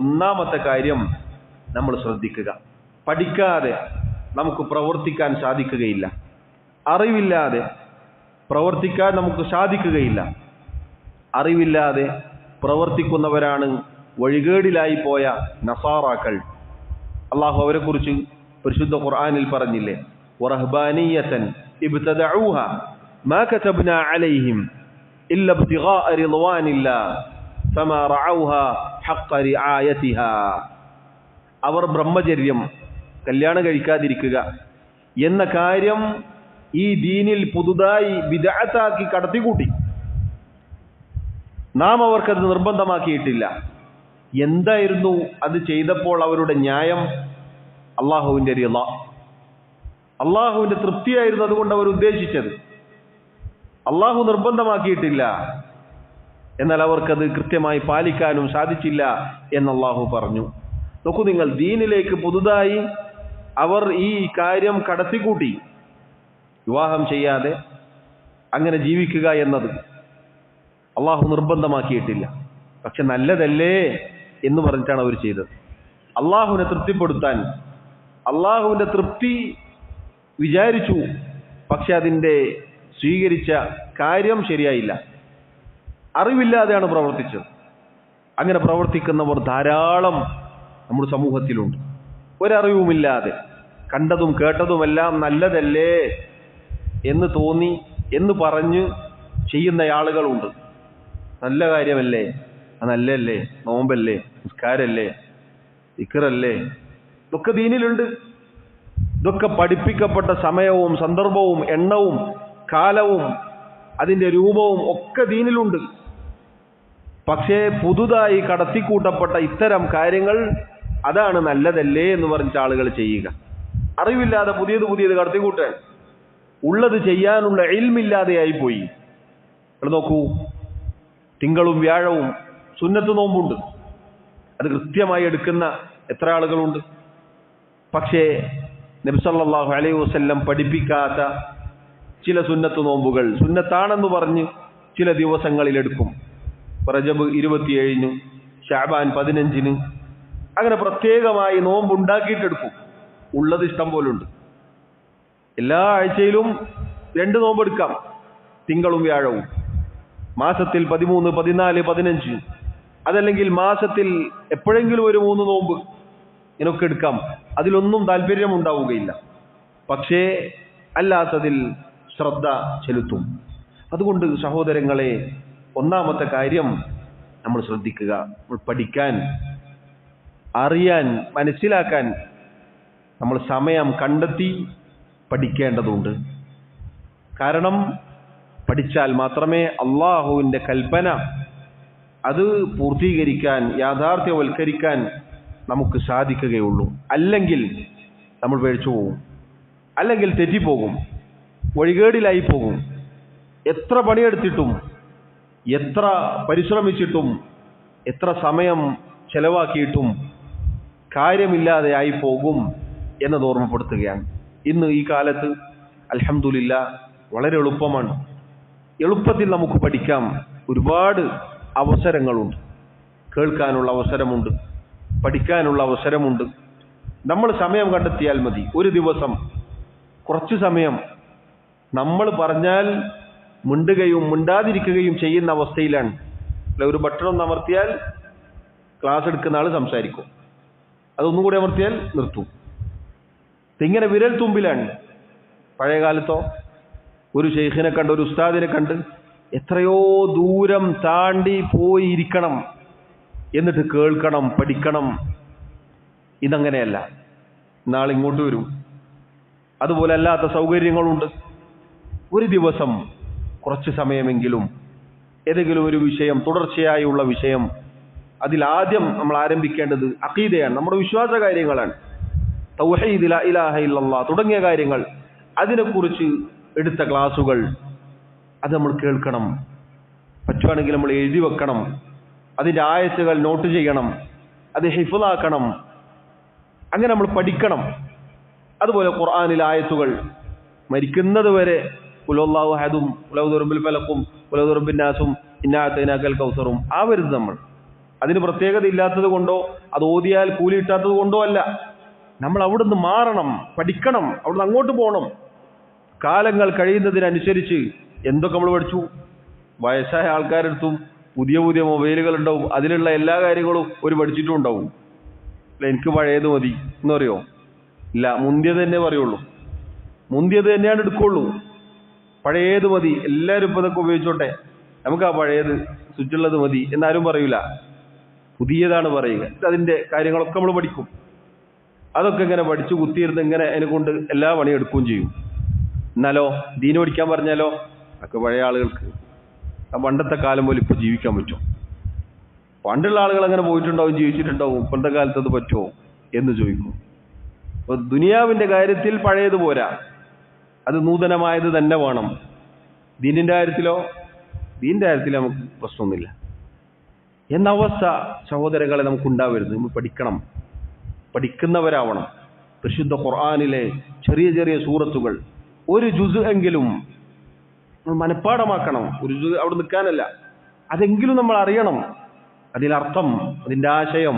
ഒന്നാമത്തെ കാര്യം നമ്മൾ ശ്രദ്ധിക്കുക. പഠിക്കാതെ നമുക്ക് പ്രവർത്തിക്കാൻ സാധിക്കുകയില്ല. അറിവില്ലാതെ പ്രവർത്തിക്കാൻ നമുക്ക് സാധിക്കുകയില്ല. അറിവില്ലാതെ പ്രവർത്തിക്കുന്നവരാണ് വഴികേടിലായി പോയ നസാറാക്കൾ. അള്ളാഹു അവരെക്കുറിച്ച് പരിശുദ്ധ ഖുർആനിൽ പറഞ്ഞില്ലേ, വറഹ്ബാനിയതൻ ഇബ്തദഊഹ മാ കതബ്നാ അലൈഹിം ഇല്ല ഇബ്തിഗാഅ റിദ്വാനില്ലാഹ് ഫമാ റഅൗഹ ഹഖ്ഖ റിആയതിഹാ. അവർ ബ്രഹ്മചര്യം, കല്യാണം കഴിക്കാതിരിക്കുക എന്ന കാര്യം ഈ ദീനിൽ പുതുതായി ബിദ്അത്താക്കി കടത്തിക്കൂട്ടി. നാം അവർക്കത് നിർബന്ധമാക്കിയിട്ടില്ല. എന്തായിരുന്നു അത് ചെയ്തപ്പോൾ അവരുടെ ന്യായം? അള്ളാഹുവിൻ്റെ റിള, അള്ളാഹുവിൻ്റെ തൃപ്തിയായിരുന്നു അതുകൊണ്ട് അവർ ഉദ്ദേശിച്ചത്. അള്ളാഹു നിർബന്ധമാക്കിയിട്ടില്ല, എന്നാൽ അവർക്കത് കൃത്യമായി പാലിക്കാനും സാധിച്ചില്ല എന്ന് അള്ളാഹു പറഞ്ഞു. നോക്കൂ നിങ്ങൾ, ദീനിലേക്ക് പുതുതായി അവർ ഈ കാര്യം കടത്തിക്കൂട്ടി. വിവാഹം ചെയ്യാതെ അങ്ങനെ ജീവിക്കുക എന്നത് അള്ളാഹു നിർബന്ധമാക്കിയിട്ടില്ല. പക്ഷെ നല്ലതല്ലേ എന്ന് പറഞ്ഞിട്ടാണ് അവർ ചെയ്തത്. അള്ളാഹുവിനെ തൃപ്തിപ്പെടുത്താൻ അള്ളാഹുവിൻ്റെ തൃപ്തി വിചാരിച്ചു, പക്ഷെ അതിൻ്റെ സ്വീകരിച്ച കാര്യം ശരിയായില്ല. അറിവില്ലാതെയാണ് പ്രവർത്തിച്ചത്. അങ്ങനെ പ്രവർത്തിക്കുന്നവർ ധാരാളം നമ്മുടെ സമൂഹത്തിലുണ്ട്. ഒരറിവുമില്ലാതെ കണ്ടതും കേട്ടതുമെല്ലാം നല്ലതല്ലേ എന്ന് തോന്നി എന്ന് പറഞ്ഞ് ചെയ്യുന്ന ആളുകളുണ്ട്. നല്ല കാര്യമല്ലേ, നല്ലല്ലേ, നോമ്പല്ലേ, നിസ്കാരല്ലേ, ദിക്റല്ലേ, ഇതൊക്കെ ദീനിലുണ്ട്. ഇതൊക്കെ പഠിപ്പിക്കപ്പെട്ട സമയവും സന്ദർഭവും എണ്ണവും കാലവും അതിൻ്റെ രൂപവും ഒക്കെ ദീനിലുണ്ട്. പക്ഷേ പുതുതായി കടത്തിക്കൂട്ടപ്പെട്ട ഇത്തരം കാര്യങ്ങൾ അതാണ് നല്ലതല്ലേ എന്ന് പറഞ്ഞിട്ട് ആളുകൾ ചെയ്യുക. അറിവില്ലാതെ പുതിയത് കടത്തിക്കൂട്ടാൻ, ഉള്ളത് ചെയ്യാനുള്ള ഇൽമില്ലാതെയായി പോയി. നോക്കൂ, തിങ്കളും വ്യാഴവും സുന്നത്ത് നോമ്പുണ്ട്. അത് കൃത്യമായി എടുക്കുന്ന എത്ര ആളുകളുണ്ട്. പക്ഷേ നബി സല്ലല്ലാഹു അലൈഹി വസല്ലം പഠിപ്പിക്കാത്ത ചില സുന്നത്ത് നോമ്പുകൾ സുന്നത്താണെന്ന് പറഞ്ഞ് ചില ദിവസങ്ങളിൽ എടുക്കും. റജബ് 27-ന്, ശഅബാൻ 15-ന്, അങ്ങനെ പ്രത്യേകമായി നോമ്പുണ്ടാക്കിയിട്ടെടുക്കും. ഉള്ളത് ഇഷ്ടം പോലുണ്ട്. എല്ലാ ആഴ്ചയിലും 2 നോമ്പെടുക്കാം, തിങ്കളും വ്യാഴവും. മാസത്തിൽ 13, 14, 15, അതല്ലെങ്കിൽ മാസത്തിൽ എപ്പോഴെങ്കിലും ഒരു 3 നോമ്പ് ഇതിനൊക്കെ എടുക്കാം. അതിലൊന്നും താല്പര്യമുണ്ടാവുകയില്ല. പക്ഷേ അല്ലാത്തതിൽ ശ്രദ്ധ ചെലുത്തും. അതുകൊണ്ട് സഹോദരങ്ങളെ, ഒന്നാമത്തെ കാര്യം നമ്മൾ ശ്രദ്ധിക്കുക. നമ്മൾ പഠിക്കാൻ, അറിയാൻ, മനസ്സിലാക്കാൻ നമ്മൾ സമയം കണ്ടെത്തി പഠിക്കേണ്ടതുണ്ട്. കാരണം പഠിച്ചാൽ മാത്രമേ അള്ളാഹുവിൻ്റെ കൽപ്പന അത് പൂർത്തീകരിക്കാൻ, യാഥാർത്ഥ്യവൽക്കരിക്കാൻ നമുക്ക് സാധിക്കുകയുള്ളൂ. അല്ലെങ്കിൽ നമ്മൾ വീഴ്ച പോകും, അല്ലെങ്കിൽ തെറ്റിപ്പോകും, വഴികേടിലായി പോകും. എത്ര പണിയെടുത്തിട്ടും, എത്ര പരിശ്രമിച്ചിട്ടും, എത്ര സമയം ചെലവാക്കിയിട്ടും കാര്യമില്ലാതെ ആയി പോകും എന്നത് ഓർമ്മപ്പെടുത്തുകയാണ്. ഇന്ന് ഈ കാലത്ത് അൽഹംദുലില്ലാഹ് വളരെ എളുപ്പമാണ്. എളുപ്പത്തിൽ നമുക്ക് പഠിക്കാം. ഒരുപാട് അവസരങ്ങളുണ്ട്. കേൾക്കാനുള്ള അവസരമുണ്ട്, പഠിക്കാനുള്ള അവസരമുണ്ട്. നമ്മൾ സമയം കണ്ടെത്തിയാൽ മതി. ഒരു ദിവസം കുറച്ച് സമയം നമ്മൾ പറഞ്ഞാൽ മിണ്ടുകയും മിണ്ടാതിരിക്കുകയും ചെയ്യുന്ന അവസ്ഥയിലാണ്. ഒരു ബട്ടൺ ഒന്ന് അമർത്തിയാൽ ക്ലാസ് എടുക്കുന്ന ആൾ സംസാരിക്കും, അതൊന്നും കൂടി അമർത്തിയാൽ നിർത്തും. ഇങ്ങനെ വിരൽ തുമ്പിലാണ്. പഴയ കാലത്തോ ഒരു ശൈഖിനെ കണ്ട്, ഒരു ഉസ്താദിനെ കണ്ട് എത്രയോ ദൂരം താണ്ടി പോയി ഇരിക്കണം, എന്നിട്ട് കേൾക്കണം, പഠിക്കണം. ഇതങ്ങനെയല്ല. നാളെ ഇങ്ങോട്ട് വരും. അതുപോലെ അല്ലാത്ത സൗകര്യങ്ങളുണ്ട്. ഒരു ദിവസം കുറച്ച് സമയമെങ്കിലും ഏതെങ്കിലും ഒരു വിഷയം, തുടർച്ചയായുള്ള വിഷയം, അതിലാദ്യം നമ്മൾ ആരംഭിക്കേണ്ടത് അഖീദയാണ്, നമ്മുടെ വിശ്വാസ കാര്യങ്ങളാണ്. തൗഹീദ്, ലാ ഇലാഹ ഇല്ലല്ലാഹ് തുടങ്ങിയ കാര്യങ്ങൾ, അതിനെക്കുറിച്ച് എടുത്ത ക്ലാസുകൾ അത് നമ്മൾ കേൾക്കണം. പറ്റുവാണെങ്കിൽ നമ്മൾ എഴുതി വെക്കണം. അതിൻ്റെ ആയത്തുകൾ നോട്ട് ചെയ്യണം, അത് ഹിഫ്ളാക്കണം. അങ്ങനെ നമ്മൾ പഠിക്കണം. അതുപോലെ ഖുർആനിലെ ആയത്തുകൾ മരിക്കുന്നത് വരെ ഖുൽഹുവല്ലാഹു അഹദും ഖുൽഹു റബ്ബുൽ ഫലഖും ഖുൽഹു റബ്ബിൻ നാസും ഇന്നാ അതൈനാകൽ കൗസറും ആവരുത് നമ്മൾ. അതിന് പ്രത്യേകത ഇല്ലാത്തത് കൊണ്ടോ അത് ഓതിയാൽ കൂലി കിട്ടാത്തത് കൊണ്ടോ അല്ല. നമ്മൾ അവിടുന്ന് മാറണം, പഠിക്കണം, അവിടുന്ന് അങ്ങോട്ട് പോകണം. കാലങ്ങൾ കഴിയുന്നതിനനുസരിച്ച് എന്തൊക്കെ നമ്മൾ പഠിച്ചു? വയസ്സായ ആൾക്കാരെടുത്തും പുതിയ പുതിയ മൊബൈലുകൾ ഉണ്ടാവും, അതിലുള്ള എല്ലാ കാര്യങ്ങളും ഒരു പഠിച്ചിട്ടും ഉണ്ടാവും. അല്ല, എനിക്ക് പഴയത് മതി എന്ന് പറയോ? ഇല്ല, മുന്തിയത് തന്നെ പറയുള്ളൂ. മുന്തിയത് തന്നെയാണ് എടുക്കുള്ളൂ. പഴയത് മതി, എല്ലാവരും ഇപ്പോൾ ഇതൊക്കെ ഉപയോഗിച്ചോട്ടെ, നമുക്ക് ആ പഴയത് സ്വിച്ചുള്ളത് മതി എന്നാരും പറയൂല. പുതിയതാണ് പറയുക. അതിൻ്റെ കാര്യങ്ങളൊക്കെ നമ്മൾ പഠിക്കും. അതൊക്കെ ഇങ്ങനെ പഠിച്ചു കുത്തിയിരുന്ന് ഇങ്ങനെ അതിനെ കൊണ്ട് എല്ലാ പണിയും എടുക്കുകയും ചെയ്യും. എന്നാലോ ദീന് പഠിക്കാൻ പറഞ്ഞാലോ ഒക്കെ പഴയ ആളുകൾക്ക് ആ പണ്ടത്തെ കാലം പോലെ ഇപ്പോൾ ജീവിക്കാൻ പറ്റും. പണ്ടുള്ള ആളുകൾ അങ്ങനെ പോയിട്ടുണ്ടാവും, ജീവിച്ചിട്ടുണ്ടാവും. ഇപ്പോഴത്തെ കാലത്ത് അത് പറ്റുമോ എന്ന് ചോദിക്കും. അപ്പോൾ ദുനിയാവിൻ്റെ കാര്യത്തിൽ പഴയത് പോരാ, അത് നൂതനമായത് തന്നെ വേണം. ദീനിൻ്റെ കാര്യത്തിലോ? ദീനിൻ്റെ കാര്യത്തിൽ നമുക്ക് പ്രശ്നമൊന്നുമില്ല എന്ന അവസ്ഥ സഹോദരങ്ങളെ നമുക്കുണ്ടാവരുത്. നമ്മൾ പഠിക്കണം, പഠിക്കുന്നവരാവണം. പരിശുദ്ധ ഖുർആനിലെ ചെറിയ ചെറിയ സൂറത്തുകൾ ഒരു ജുസ് എങ്കിലും നമ്മൾ മനഃപ്പാടമാക്കണം. ഒരു ജുസ് അവിടെ നിൽക്കാനല്ല, അതെങ്കിലും നമ്മൾ അറിയണം. അതിലർത്ഥം, അതിൻ്റെ ആശയം.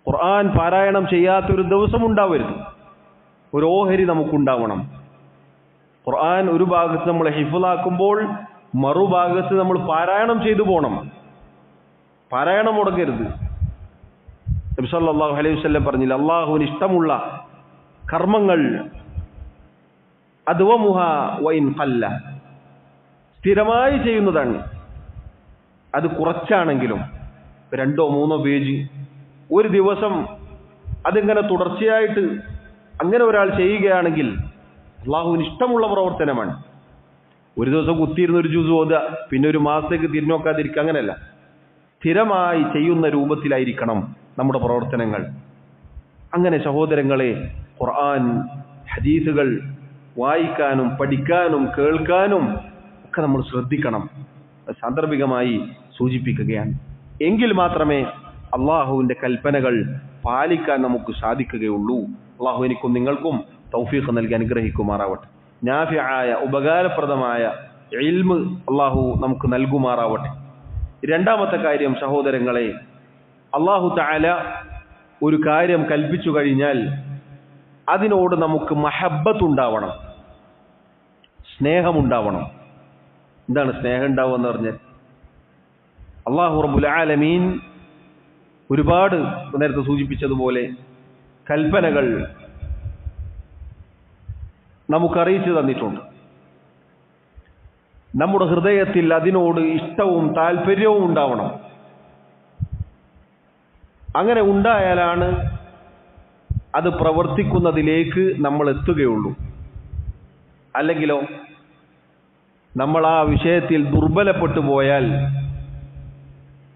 ഖുർആൻ പാരായണം ചെയ്യാത്തൊരു ദിവസം ഉണ്ടാവരുത്. ഒരു ഓഹരി നമുക്കുണ്ടാവണം. ഖുർആൻ ഒരു ഭാഗത്ത് നമ്മൾ ഹിഫ്ളാക്കുമ്പോൾ മറുഭാഗത്ത് നമ്മൾ പാരായണം ചെയ്തു പോകണം. പാരായണം മുടങ്ങരുത്. നബി സല്ലല്ലാഹു അലൈഹി വസല്ലം പറഞ്ഞില്ല, അല്ലാഹുവിന് ഇഷ്ടമുള്ള കർമ്മങ്ങൾ അദ്വമുഹ വഇൻ ഖല്ല, സ്ഥിരമായി ചെയ്യുന്നതാണ്. അത് കുറച്ചാണെങ്കിലും 2 or 3 പേജ് ഒരു ദിവസം അതിങ്ങനെ തുടർച്ചയായിട്ട് അങ്ങനെ ഒരാൾ ചെയ്യുകയാണെങ്കിൽ അള്ളാഹുവിന് ഇഷ്ടമുള്ള പ്രവർത്തനമാണ്. ഒരു ദിവസം കുത്തിയിരുന്ന ഒരു ജുസ് ഓതുക, പിന്നെ ഒരു മാസത്തേക്ക് തിരിഞ്ഞു നോക്കാതിരിക്കുക, അങ്ങനെയല്ല. സ്ഥിരമായി ചെയ്യുന്ന രൂപത്തിലായിരിക്കണം നമ്മുടെ പ്രവർത്തനങ്ങൾ. അങ്ങനെ സഹോദരങ്ങളെ, ഖുർആൻ ഹദീസുകൾ വായിക്കാനും പഠിക്കാനും കേൾക്കാനും ഒക്കെ നമ്മൾ ശ്രദ്ധിക്കണം. സാന്ദർഭികമായി സൂചിപ്പിക്കുകയാണ്. എങ്കിൽ മാത്രമേ അള്ളാഹുവിൻ്റെ കൽപ്പനകൾ പാലിക്കാൻ നമുക്ക് സാധിക്കുകയുള്ളൂ. അള്ളാഹു എനിക്കും നിങ്ങൾക്കും തൗഫീഖ് നൽകി അനുഗ്രഹിക്കുമാറാവട്ടെ. നാഫിആയ ഉപകാരപ്രദമായ ഇൽമ് അള്ളാഹു നമുക്ക് നൽകുമാറാവട്ടെ. രണ്ടാമത്തെ കാര്യം സഹോദരങ്ങളെ, അള്ളാഹു തആല ഒരു കാര്യം കൽപ്പിച്ചു കഴിഞ്ഞാൽ അതിനോട് നമുക്ക് മഹബ്ബത്ത് ഉണ്ടാവണം, സ്നേഹമുണ്ടാവണം. എന്താണ് സ്നേഹം ഉണ്ടാവുക എന്ന് പറഞ്ഞാൽ? അള്ളാഹു റബ്ബുൽ ആലമീൻ ഒരുപാട് നേരത്തെ സൂചിപ്പിച്ചതുപോലെ കൽപ്പനകൾ നമുക്കറിയിച്ചു തന്നിട്ടുണ്ട്. നമ്മുടെ ഹൃദയത്തിൽ അതിനോട് ഇഷ്ടവും താല്പര്യവും ഉണ്ടാവണം. അങ്ങനെ ഉണ്ടായാലാണ് അത് പ്രവർത്തിക്കുന്നതിലേക്ക് നമ്മൾ എത്തുകയുള്ളൂ. അല്ലെങ്കിലോ നമ്മൾ ആ വിഷയത്തിൽ ദുർബലപ്പെട്ടു പോയാൽ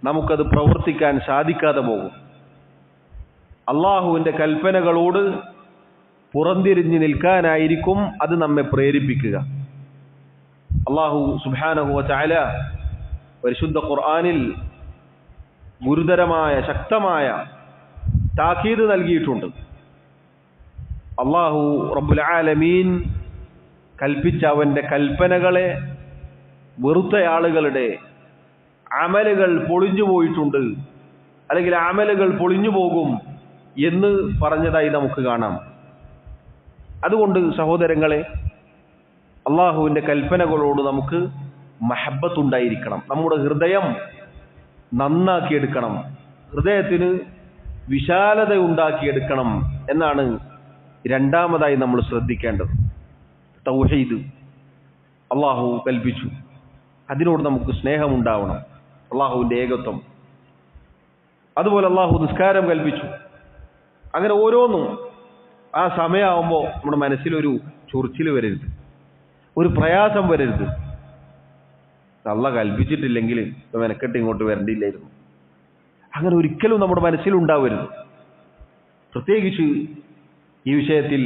നമുക്കത് പ്രവർത്തിക്കാൻ സാധിക്കാതെ പോകും. അള്ളാഹുവിൻ്റെ കൽപ്പനകളോട് പുറംതിരിഞ്ഞ് നിൽക്കാനായിരിക്കും അത് നമ്മെ പ്രേരിപ്പിക്കുക. അള്ളാഹു സുബ്ഹാനഹു വ തആല പരിശുദ്ധ ഖുർആനിൽ ഗുരുതരമായ ശക്തമായ താക്കീത് നൽകിയിട്ടുണ്ട്. അള്ളാഹു റബ്ബുൽ ആലമീൻ കൽപ്പിച്ച അവൻ്റെ കൽപ്പനകളെ വെറുത്ത ആളുകളുടെ അമലുകൾ പൊളിഞ്ഞു പോയിട്ടുണ്ട്, അല്ലെങ്കിൽ അമലുകൾ പൊളിഞ്ഞു പോകും എന്ന് പറഞ്ഞതായി നമുക്ക് കാണാം. അതുകൊണ്ട് സഹോദരങ്ങളെ, അള്ളാഹുവിൻ്റെ കൽപ്പനകളോട് നമുക്ക് മഹബ്ബത്ത് ഉണ്ടായിരിക്കണം. നമ്മുടെ ഹൃദയം നന്നാക്കിയെടുക്കണം, ഹൃദയത്തിന് വിശാലത ഉണ്ടാക്കിയെടുക്കണം എന്നാണ് രണ്ടാമതായി നമ്മൾ ശ്രദ്ധിക്കേണ്ടത്. തൗഹീദ് അള്ളാഹു കൽപ്പിച്ചു. അതിനോട് നമുക്ക് സ്നേഹമുണ്ടാവണം. അള്ളാഹുവിൻ്റെ ഏകത്വം. അതുപോലെ അള്ളാഹു നിസ്കാരം കൽപ്പിച്ചു. അങ്ങനെ ഓരോന്നും ആ സമയമാകുമ്പോൾ നമ്മുടെ മനസ്സിലൊരു ചൊറിച്ചിൽ വരരുത്, ഒരു പ്രയാസം വരരുത്. അള്ളാഹ് കൽപ്പിച്ചിട്ടില്ലെങ്കിൽ മെനക്കെട്ട് ഇങ്ങോട്ട് വരേണ്ടിയില്ലായിരുന്നു. അങ്ങനെ ഒരിക്കലും നമ്മുടെ മനസ്സിലുണ്ടാവരുത്. പ്രത്യേകിച്ച് ഈ വിഷയത്തിൽ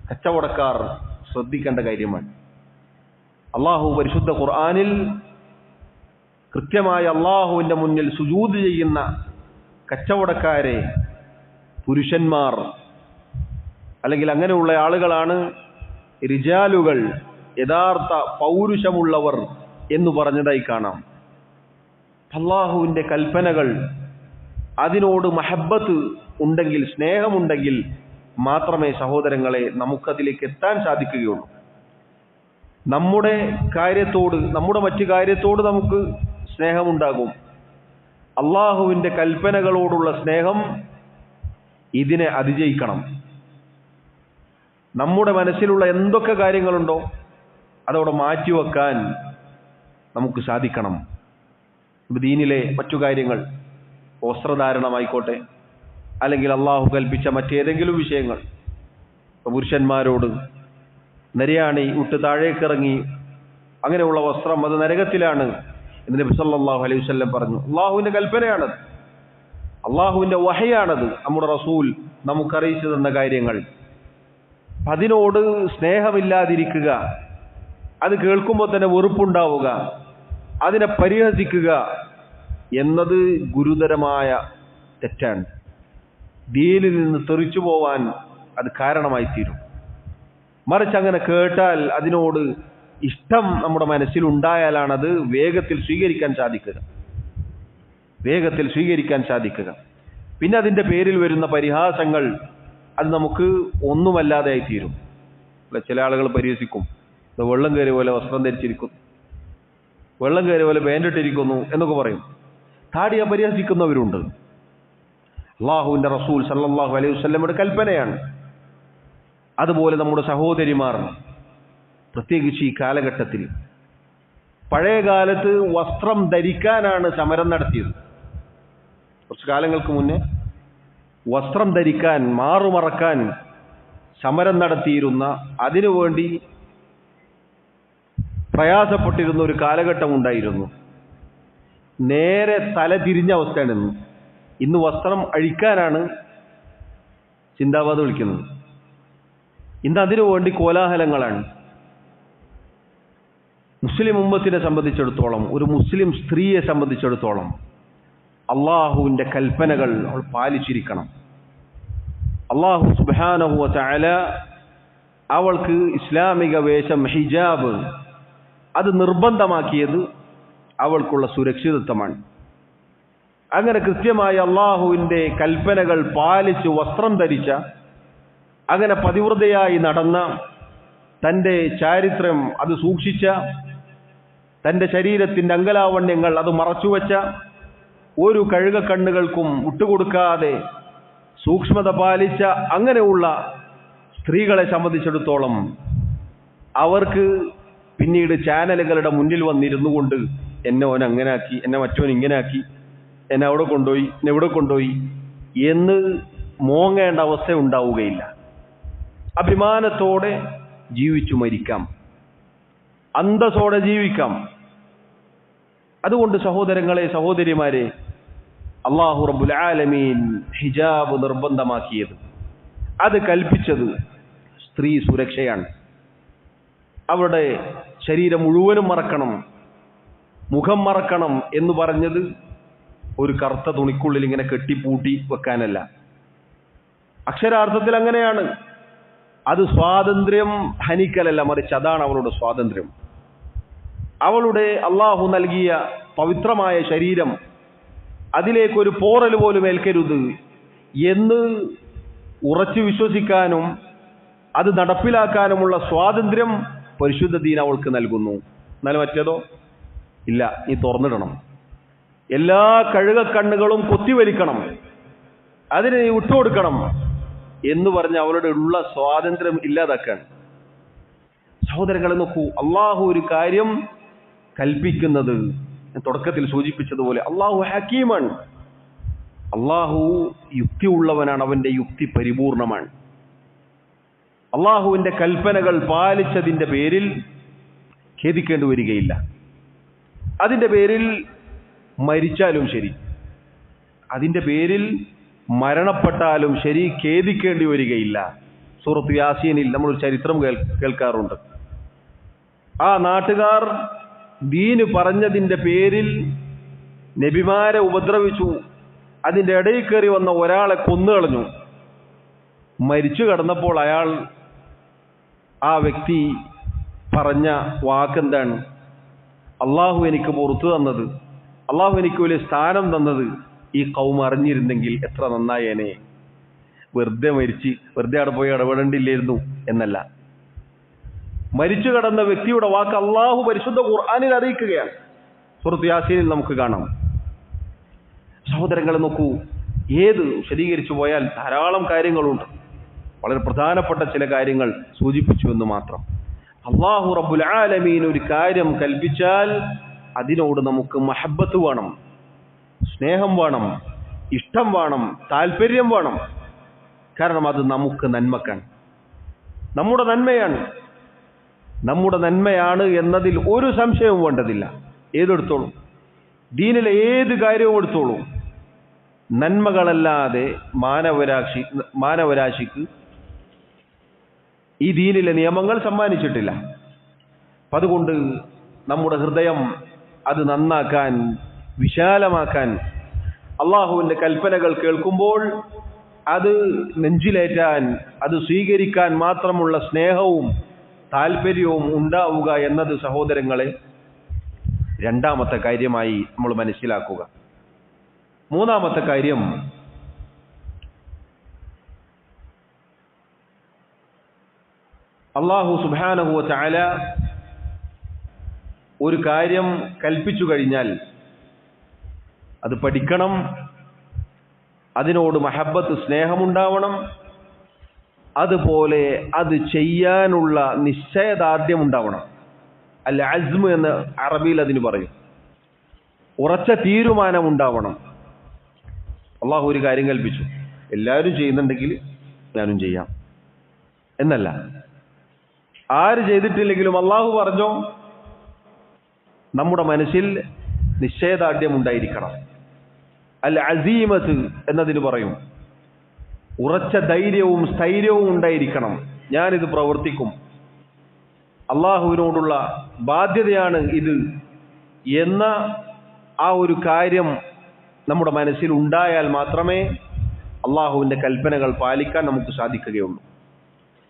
കച്ചവടക്കാർ ശ്രദ്ധിക്കേണ്ട കാര്യമാണ്. അള്ളാഹു പരിശുദ്ധ ഖുർആനിൽ കൃത്യമായി അള്ളാഹുവിൻ്റെ മുന്നിൽ സുജൂദ് ചെയ്യുന്ന കച്ചവടക്കാരെ, പുരുഷന്മാർ അല്ലെങ്കിൽ അങ്ങനെയുള്ള ആളുകളാണ് റിജാലുകൾ, യഥാർത്ഥ പൗരുഷമുള്ളവർ എന്ന് പറഞ്ഞതായി കാണാം. അള്ളാഹുവിൻ്റെ കൽപ്പനകൾ, അതിനോട് മഹബ്ബത്ത് ഉണ്ടെങ്കിൽ, സ്നേഹമുണ്ടെങ്കിൽ മാത്രമേ സഹോദരങ്ങളെ നമുക്കതിലേക്ക് എത്താൻ സാധിക്കുകയുള്ളൂ. നമ്മുടെ കാര്യത്തോട്, നമ്മുടെ മറ്റു കാര്യത്തോട് നമുക്ക് സ്നേഹമുണ്ടാകും. അള്ളാഹുവിൻ്റെ കൽപ്പനകളോടുള്ള സ്നേഹം ഇതിനെ അതിജയിക്കണം. നമ്മുടെ മനസ്സിലുള്ള എന്തൊക്കെ കാര്യങ്ങളുണ്ടോ അതവിടെ മാറ്റിവെക്കാൻ നമുക്ക് സാധിക്കണം. ദീനിലെ മറ്റു കാര്യങ്ങൾ, വസ്ത്രധാരണമായിക്കോട്ടെ, അല്ലെങ്കിൽ അള്ളാഹു കൽപ്പിച്ച മറ്റേതെങ്കിലും വിഷയങ്ങൾ, പുരുഷന്മാരോട് നരയാണി വിട്ട് താഴേക്കിറങ്ങി അങ്ങനെയുള്ള വസ്ത്രം അത് നരകത്തിലാണ് എന്ന് നബി സല്ലല്ലാഹു അലൈഹി വസല്ലം പറഞ്ഞു. അള്ളാഹുവിൻ്റെ കൽപ്പനയാണത്, അള്ളാഹുവിൻ്റെ വഹയാണത്, നമ്മുടെ റസൂൽ നമുക്കറിയിച്ചു തന്ന കാര്യങ്ങൾ. അതിനോട് സ്നേഹമില്ലാതിരിക്കുക, അത് കേൾക്കുമ്പോൾ തന്നെ വെറുപ്പുണ്ടാവുക, അതിനെ പരിഹസിക്കുക എന്നത് ഗുരുതരമായ തെറ്റാണ്. ദീനിൽ നിന്ന് തെറിച്ചു പോവാൻ അത് കാരണമായി തീരും. മറിച്ച് അങ്ങനെ കേട്ടാൽ അതിനോട് ഇഷ്ടം നമ്മുടെ മനസ്സിലുണ്ടായാലാണ് അത് വേഗത്തിൽ സ്വീകരിക്കാൻ സാധിക്കുക. പിന്നെ അതിൻ്റെ പേരിൽ വരുന്ന പരിഹാസങ്ങൾ അത് നമുക്ക് ഒന്നുമല്ലാതെയായി തീരും. ചില ആളുകൾ പരിഹസിക്കും, വെള്ളം കയറിയ പോലെ വസ്ത്രം ധരിച്ചിരിക്കുന്നു, വെള്ളം കയറിയ പോലെ പാൻറ്റിട്ടിരിക്കുന്നു എന്നൊക്കെ പറയും. താടിയെ പരിഹസിക്കുന്നവരുണ്ട്. അള്ളാഹുവിൻ്റെ റസൂൽ സല്ലല്ലാഹു അലൈഹി വസല്ലമയുടെ കൽപ്പനയാണ്. അതുപോലെ നമ്മുടെ സഹോദരിമാർ, പ്രത്യേകിച്ച് ഈ കാലഘട്ടത്തിൽ, പഴയ കാലത്ത് വസ്ത്രം ധരിക്കാനാണ് സമരം നടത്തിയത്. കുറച്ചു കാലങ്ങൾക്ക് മുന്നേ വസ്ത്രം ധരിക്കാൻ, മാറുമറക്കാൻ സമരം നടത്തിയിരുന്ന, അതിനുവേണ്ടി പ്രയാസപ്പെട്ടിരുന്ന ഒരു കാലഘട്ടം ഉണ്ടായിരുന്നു. നേരെ തല തിരിഞ്ഞ അവസ്ഥയാണ് ഇന്ന്. വസ്ത്രം അഴിക്കാനാണ് ചിന്താവാദം വിളിക്കുന്നത്. ഇന്ന് അതിനു വേണ്ടി കോലാഹലങ്ങളാണ്. മുസ്ലിം ഉമ്മത്തിനെ സംബന്ധിച്ചിടത്തോളം, ഒരു മുസ്ലിം സ്ത്രീയെ സംബന്ധിച്ചിടത്തോളം അള്ളാഹുവിൻ്റെ കൽപ്പനകൾ അവൾ പാലിച്ചിരിക്കണം. അള്ളാഹു സുബ്ഹാനഹു വ തആല അവൾക്ക് ഇസ്ലാമിക വേഷം, ഹിജാബ്, അത് നിർബന്ധമാക്കിയത് അവൾക്കുള്ള സുരക്ഷിതത്വമാണ്. അങ്ങനെ കൃത്യമായി അള്ളാഹുവിൻ്റെ കൽപ്പനകൾ പാലിച്ച് വസ്ത്രം ധരിച്ച, അങ്ങനെ പതിവ്രതയായി നടന്ന, തൻ്റെ ചാരിത്രം അത് സൂക്ഷിച്ച, തൻ്റെ ശരീരത്തിൻ്റെ അംഗലാവണ്യങ്ങൾ അത് മറച്ചുവെച്ച, ഒരു കഴുകക്കണ്ണുകൾക്കും വിട്ടുകൊടുക്കാതെ സൂക്ഷ്മത പാലിച്ച അങ്ങനെയുള്ള സ്ത്രീകളെ സംബന്ധിച്ചിടത്തോളം അവർക്ക് പിന്നീട് ചാനലുകളുടെ മുന്നിൽ വന്നിരുന്നു കൊണ്ട് എന്നെ ഓൻ അങ്ങനെ ആക്കി, എന്നെ മറ്റോൻ ഇങ്ങനെ ആക്കി, എന്നെ അവിടെ കൊണ്ടുപോയി, എന്നെ ഇവിടെ കൊണ്ടുപോയി എന്ന് മോങ്ങേണ്ട അവസ്ഥ ഉണ്ടാവുകയില്ല. അഭിമാനത്തോടെ ജീവിച്ചു മരിക്കാം, അന്തസ്സോടെ ജീവിക്കാം. അതുകൊണ്ട് സഹോദരങ്ങളെ, സഹോദരിമാരെ, അല്ലാഹു റബ്ബുൽ ആലമീൻ ഹിജാബ് നിർബന്ധമാക്കിയത്, അത് കൽപ്പിച്ചത് സ്ത്രീ സുരക്ഷയാണ്. അവരുടെ ശരീരം മുഴുവനും മറക്കണം, മുഖം മറക്കണം എന്ന് പറഞ്ഞത് ഒരു കറുത്ത തുണിക്കുള്ളിൽ ഇങ്ങനെ കെട്ടിപ്പൂട്ടി വെക്കാനല്ല. അക്ഷരാർത്ഥത്തിൽ അങ്ങനെയാണ്. അത് സ്വാതന്ത്ര്യം ഹനിക്കലല്ല, മറിച്ച് അതാണ് അവളുടെ സ്വാതന്ത്ര്യം. അവളുടെ അള്ളാഹു നൽകിയ പവിത്രമായ ശരീരം, അതിലേക്കൊരു പോറൽ പോലും ഏൽക്കരുത് എന്ന് ഉറച്ചു വിശ്വസിക്കാനും അത് നടപ്പിലാക്കാനുമുള്ള സ്വാതന്ത്ര്യം പരിശുദ്ധ ദീൻ അവൾക്ക് നൽകുന്നു. എന്നാൽ മറ്റേതോ ഇല്ല, നീ തുറന്നിടണം, എല്ലാ കഴുകക്കണ്ണുകളും കൊത്തിവലിക്കണം, അതിനെ നീ വിട്ടുകൊടുക്കണം എന്ന് പറഞ്ഞ് അവളുടെ ഉള്ള സ്വാതന്ത്ര്യം ഇല്ലാതാക്കാൻ. സഹോദരങ്ങളെ നോക്കൂ, അള്ളാഹു ഒരു കാര്യം കൽപ്പിക്കുന്നത് തുടക്കത്തിൽ സൂചിപ്പിച്ചതുപോലെ അള്ളാഹു ഹക്കീമാണ്. അള്ളാഹു യുക്തിയുള്ളവനാണ്, അവന്റെ യുക്തി പരിപൂർണമാണ്. അള്ളാഹുവിന്റെ കൽപ്പനകൾ പാലിച്ചതിന്റെ പേരിൽ ഖേദിക്കേണ്ടി വരികയില്ല. അതിന്റെ പേരിൽ മരിച്ചാലും ശരി, അതിന്റെ പേരിൽ മരണപ്പെട്ടാലും ശരി ഖേദിക്കേണ്ടി വരികയില്ല. സൂറത്ത് യാസീനിൽ നമ്മളൊരു ചരിത്രം കേൾക്കാറുണ്ട്. ആ നാട്ടുകാർ ദീന് പറഞ്ഞതിന്റെ പേരിൽ നബിമാരെ ഉപദ്രവിച്ചു. അതിന്റെ ഇടയിൽ കയറി വന്ന ഒരാളെ കൊന്നുകളഞ്ഞു. മരിച്ചു കിടന്നപ്പോൾ ആ വ്യക്തി പറഞ്ഞ വാക്കെന്താണ്? അള്ളാഹു എനിക്ക് പുറത്തു തന്നത്, അള്ളാഹു എനിക്ക് വലിയ സ്ഥാനം തന്നത് ഈ ഖൗം അറിഞ്ഞിരുന്നെങ്കിൽ എത്ര നന്നായേനെ. വെറുതെ അവിടെ പോയി ഇടപെടേണ്ടില്ലായിരുന്നു എന്നല്ല. മരിച്ചു കിടന്ന വ്യക്തിയുടെ വാക്ക് അള്ളാഹു പരിശുദ്ധ ഖുർആനിൽ അറിയിക്കുകയാണ്. സൂറത്ത് യാസീനിൽ നമുക്ക് കാണാം. സഹോദരങ്ങളെ നോക്കൂ, ഏത് വിശദീകരിച്ചു പോയാൽ ധാരാളം കാര്യങ്ങളുണ്ട്. വളരെ പ്രധാനപ്പെട്ട ചില കാര്യങ്ങൾ സൂചിപ്പിച്ചു എന്ന് മാത്രം. അല്ലാഹു റബ്ബുൽ ആലമീൻ ഒരു കാര്യം കൽപ്പിച്ചാൽ അതിനോട് നമുക്ക് മഹബ്ബത്ത് വേണം, സ്നേഹം വേണം, ഇഷ്ടം വേണം, താല്പര്യം വേണം. കാരണം അത് നമുക്ക് നന്മക്കാണ്, നമ്മുടെ നന്മയാണ് എന്നതിൽ ഒരു സംശയവും വേണ്ടതില്ല. ഏതെടുത്തോളൂ, ദീനിലെ ഏത് കാര്യവും എടുത്തോളൂ, നന്മകളല്ലാതെ മാനവരാശിക്ക് ഈ ദീനിലെ നിയമങ്ങൾ സമ്മാനിച്ചിട്ടില്ല. അപ്പം അതുകൊണ്ട് നമ്മുടെ ഹൃദയം അത് നന്നാക്കാൻ, വിശാലമാക്കാൻ, അള്ളാഹുവിൻ്റെ കൽപ്പനകൾ കേൾക്കുമ്പോൾ അത് നെഞ്ചിലേറ്റാൻ, അത് സ്വീകരിക്കാൻ മാത്രമുള്ള സ്നേഹവും താല്പര്യവും ഉണ്ടാവുക എന്നത് സഹോദരങ്ങളെ രണ്ടാമത്തെ കാര്യമായി നമ്മൾ മനസ്സിലാക്കുക. മൂന്നാമത്തെ കാര്യം, അല്ലാഹു സുബ്ഹാനഹു വ തആല ഒരു കാര്യം കൽപ്പിച്ചു കഴിഞ്ഞാൽ അത് പഠിക്കണം, അതിനോട് മഹബ്ബത്ത്, സ്നേഹമുണ്ടാവണം. അതുപോലെ അത് ചെയ്യാനുള്ള നിശ്ചയദാർഢ്യം ഉണ്ടാവണം. അൽ അസ്മ് എന്ന് അറബിയിൽ അതിന് പറയും. ഉറച്ച തീരുമാനം ഉണ്ടാവണം. അള്ളാഹു ഒരു കാര്യം കൽപ്പിച്ചു, എല്ലാവരും ചെയ്യുന്നുണ്ടെങ്കിൽ ഞാനും ചെയ്യാം എന്നല്ല. ആര് ചെയ്തിട്ടില്ലെങ്കിലും അള്ളാഹു പറഞ്ഞോ, നമ്മുടെ മനസ്സിൽ നിശ്ചയദാർഢ്യം ഉണ്ടായിരിക്കണം. അൽ അസീമത്ത് എന്നതിന് പറയും. ഉറച്ച ധൈര്യവും സ്ഥൈര്യവും ഉണ്ടായിരിക്കണം. ഞാനിത് പ്രവർത്തിക്കും, അള്ളാഹുവിനോടുള്ള ബാധ്യതയാണ് ഇത് എന്ന ആ ഒരു കാര്യം നമ്മുടെ മനസ്സിൽ ഉണ്ടായാൽ മാത്രമേ അള്ളാഹുവിൻ്റെ കൽപ്പനകൾ പാലിക്കാൻ നമുക്ക് സാധിക്കുകയുള്ളൂ.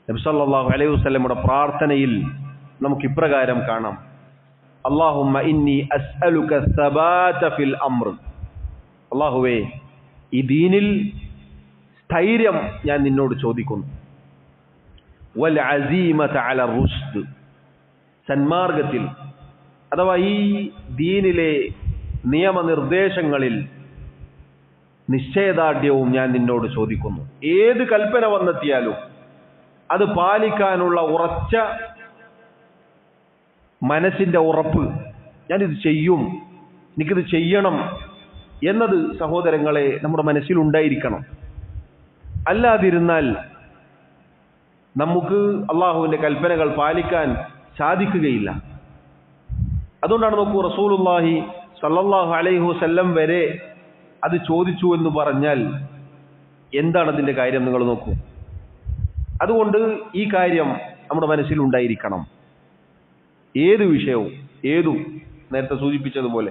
നബി സല്ലല്ലാഹു അലൈഹി വസല്ലമയുടെ പ്രാർത്ഥനയിൽ നമുക്ക് ഇപ്രകാരം കാണാം: അല്ലാഹുമ്മ ഇന്നി അസ്അലുക സബാത ഫിൽ അംർ. അല്ലാഹുവേ, ഈ ദീനിൽ സ്ഥൈര്യം ഞാൻ നിന്നോട് ചോദിക്കുന്നു. വൽ അസീമത അല റുഷ്ദ്, സന്മാർഗത്തിൽ അഥവാ ഈ ദീനിലെ നിയമനിർദ്ദേശങ്ങളിൽ നിശ്ചയദാർഢ്യവും ഞാൻ നിന്നോട് ചോദിക്കുന്നു. ഏത് കൽപ്പന വന്നെത്തിയാലും അത് പാലിക്കാനുള്ള ഉറച്ച മനസ്സിന്റെ ഉറപ്പ്, ഞാനിത് ചെയ്യും, എനിക്കിത് ചെയ്യണം എന്നത് സഹോദരങ്ങളെ നമ്മുടെ മനസ്സിലുണ്ടായിരിക്കണം. അല്ലാതിരുന്നാൽ നമുക്ക് അള്ളാഹുവിൻ്റെ കൽപ്പനകൾ പാലിക്കാൻ സാധിക്കുകയില്ല. അതുകൊണ്ടാണ് നോക്കൂ, റസൂലുള്ളാഹി സല്ലല്ലാഹു അലൈഹി വസല്ലം വരെ അത് ചോദിച്ചു എന്ന് പറഞ്ഞാൽ എന്താണ് അതിൻ്റെ കാര്യം? നിങ്ങൾ നോക്കൂ. അതുകൊണ്ട് ഈ കാര്യം നമ്മുടെ മനസ്സിലുണ്ടായിരിക്കണം. ഏത് വിഷയവും, നേരത്തെ സൂചിപ്പിച്ചതുപോലെ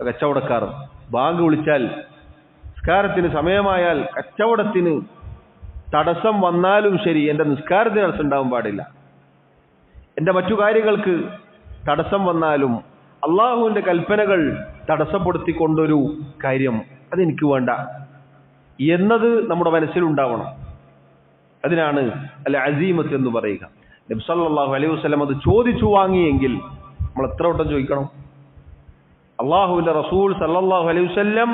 കച്ചവടക്കാർ ബാങ്ക് വിളിച്ചാൽ, നിസ്കാരത്തിന് സമയമായാൽ, കച്ചവടത്തിന് തടസ്സം വന്നാലും ശരി, എൻ്റെ നിസ്കാരത്തിന് തടസ്സം ഉണ്ടാവാൻ പാടില്ല. എൻ്റെ മറ്റു കാര്യങ്ങൾക്ക് തടസ്സം വന്നാലും അള്ളാഹുവിൻ്റെ കൽപ്പനകൾ തടസ്സപ്പെടുത്തിക്കൊണ്ടൊരു കാര്യം അതെനിക്ക് വേണ്ട എന്നത് നമ്മുടെ മനസ്സിലുണ്ടാവണം. അതിനാണ് അൽ അസീമത്ത് എന്ന് പറയുക. നബി സല്ലല്ലാഹു അലൈഹി വസല്ലം അത് ചോദിച്ചു വാങ്ങിയെങ്കിൽ നമ്മൾ എത്ര വട്ടം ചോദിക്കണം? അള്ളാഹുവിൻ്റെ റസൂൽ സല്ലല്ലാഹു അലൈഹി വസല്ലം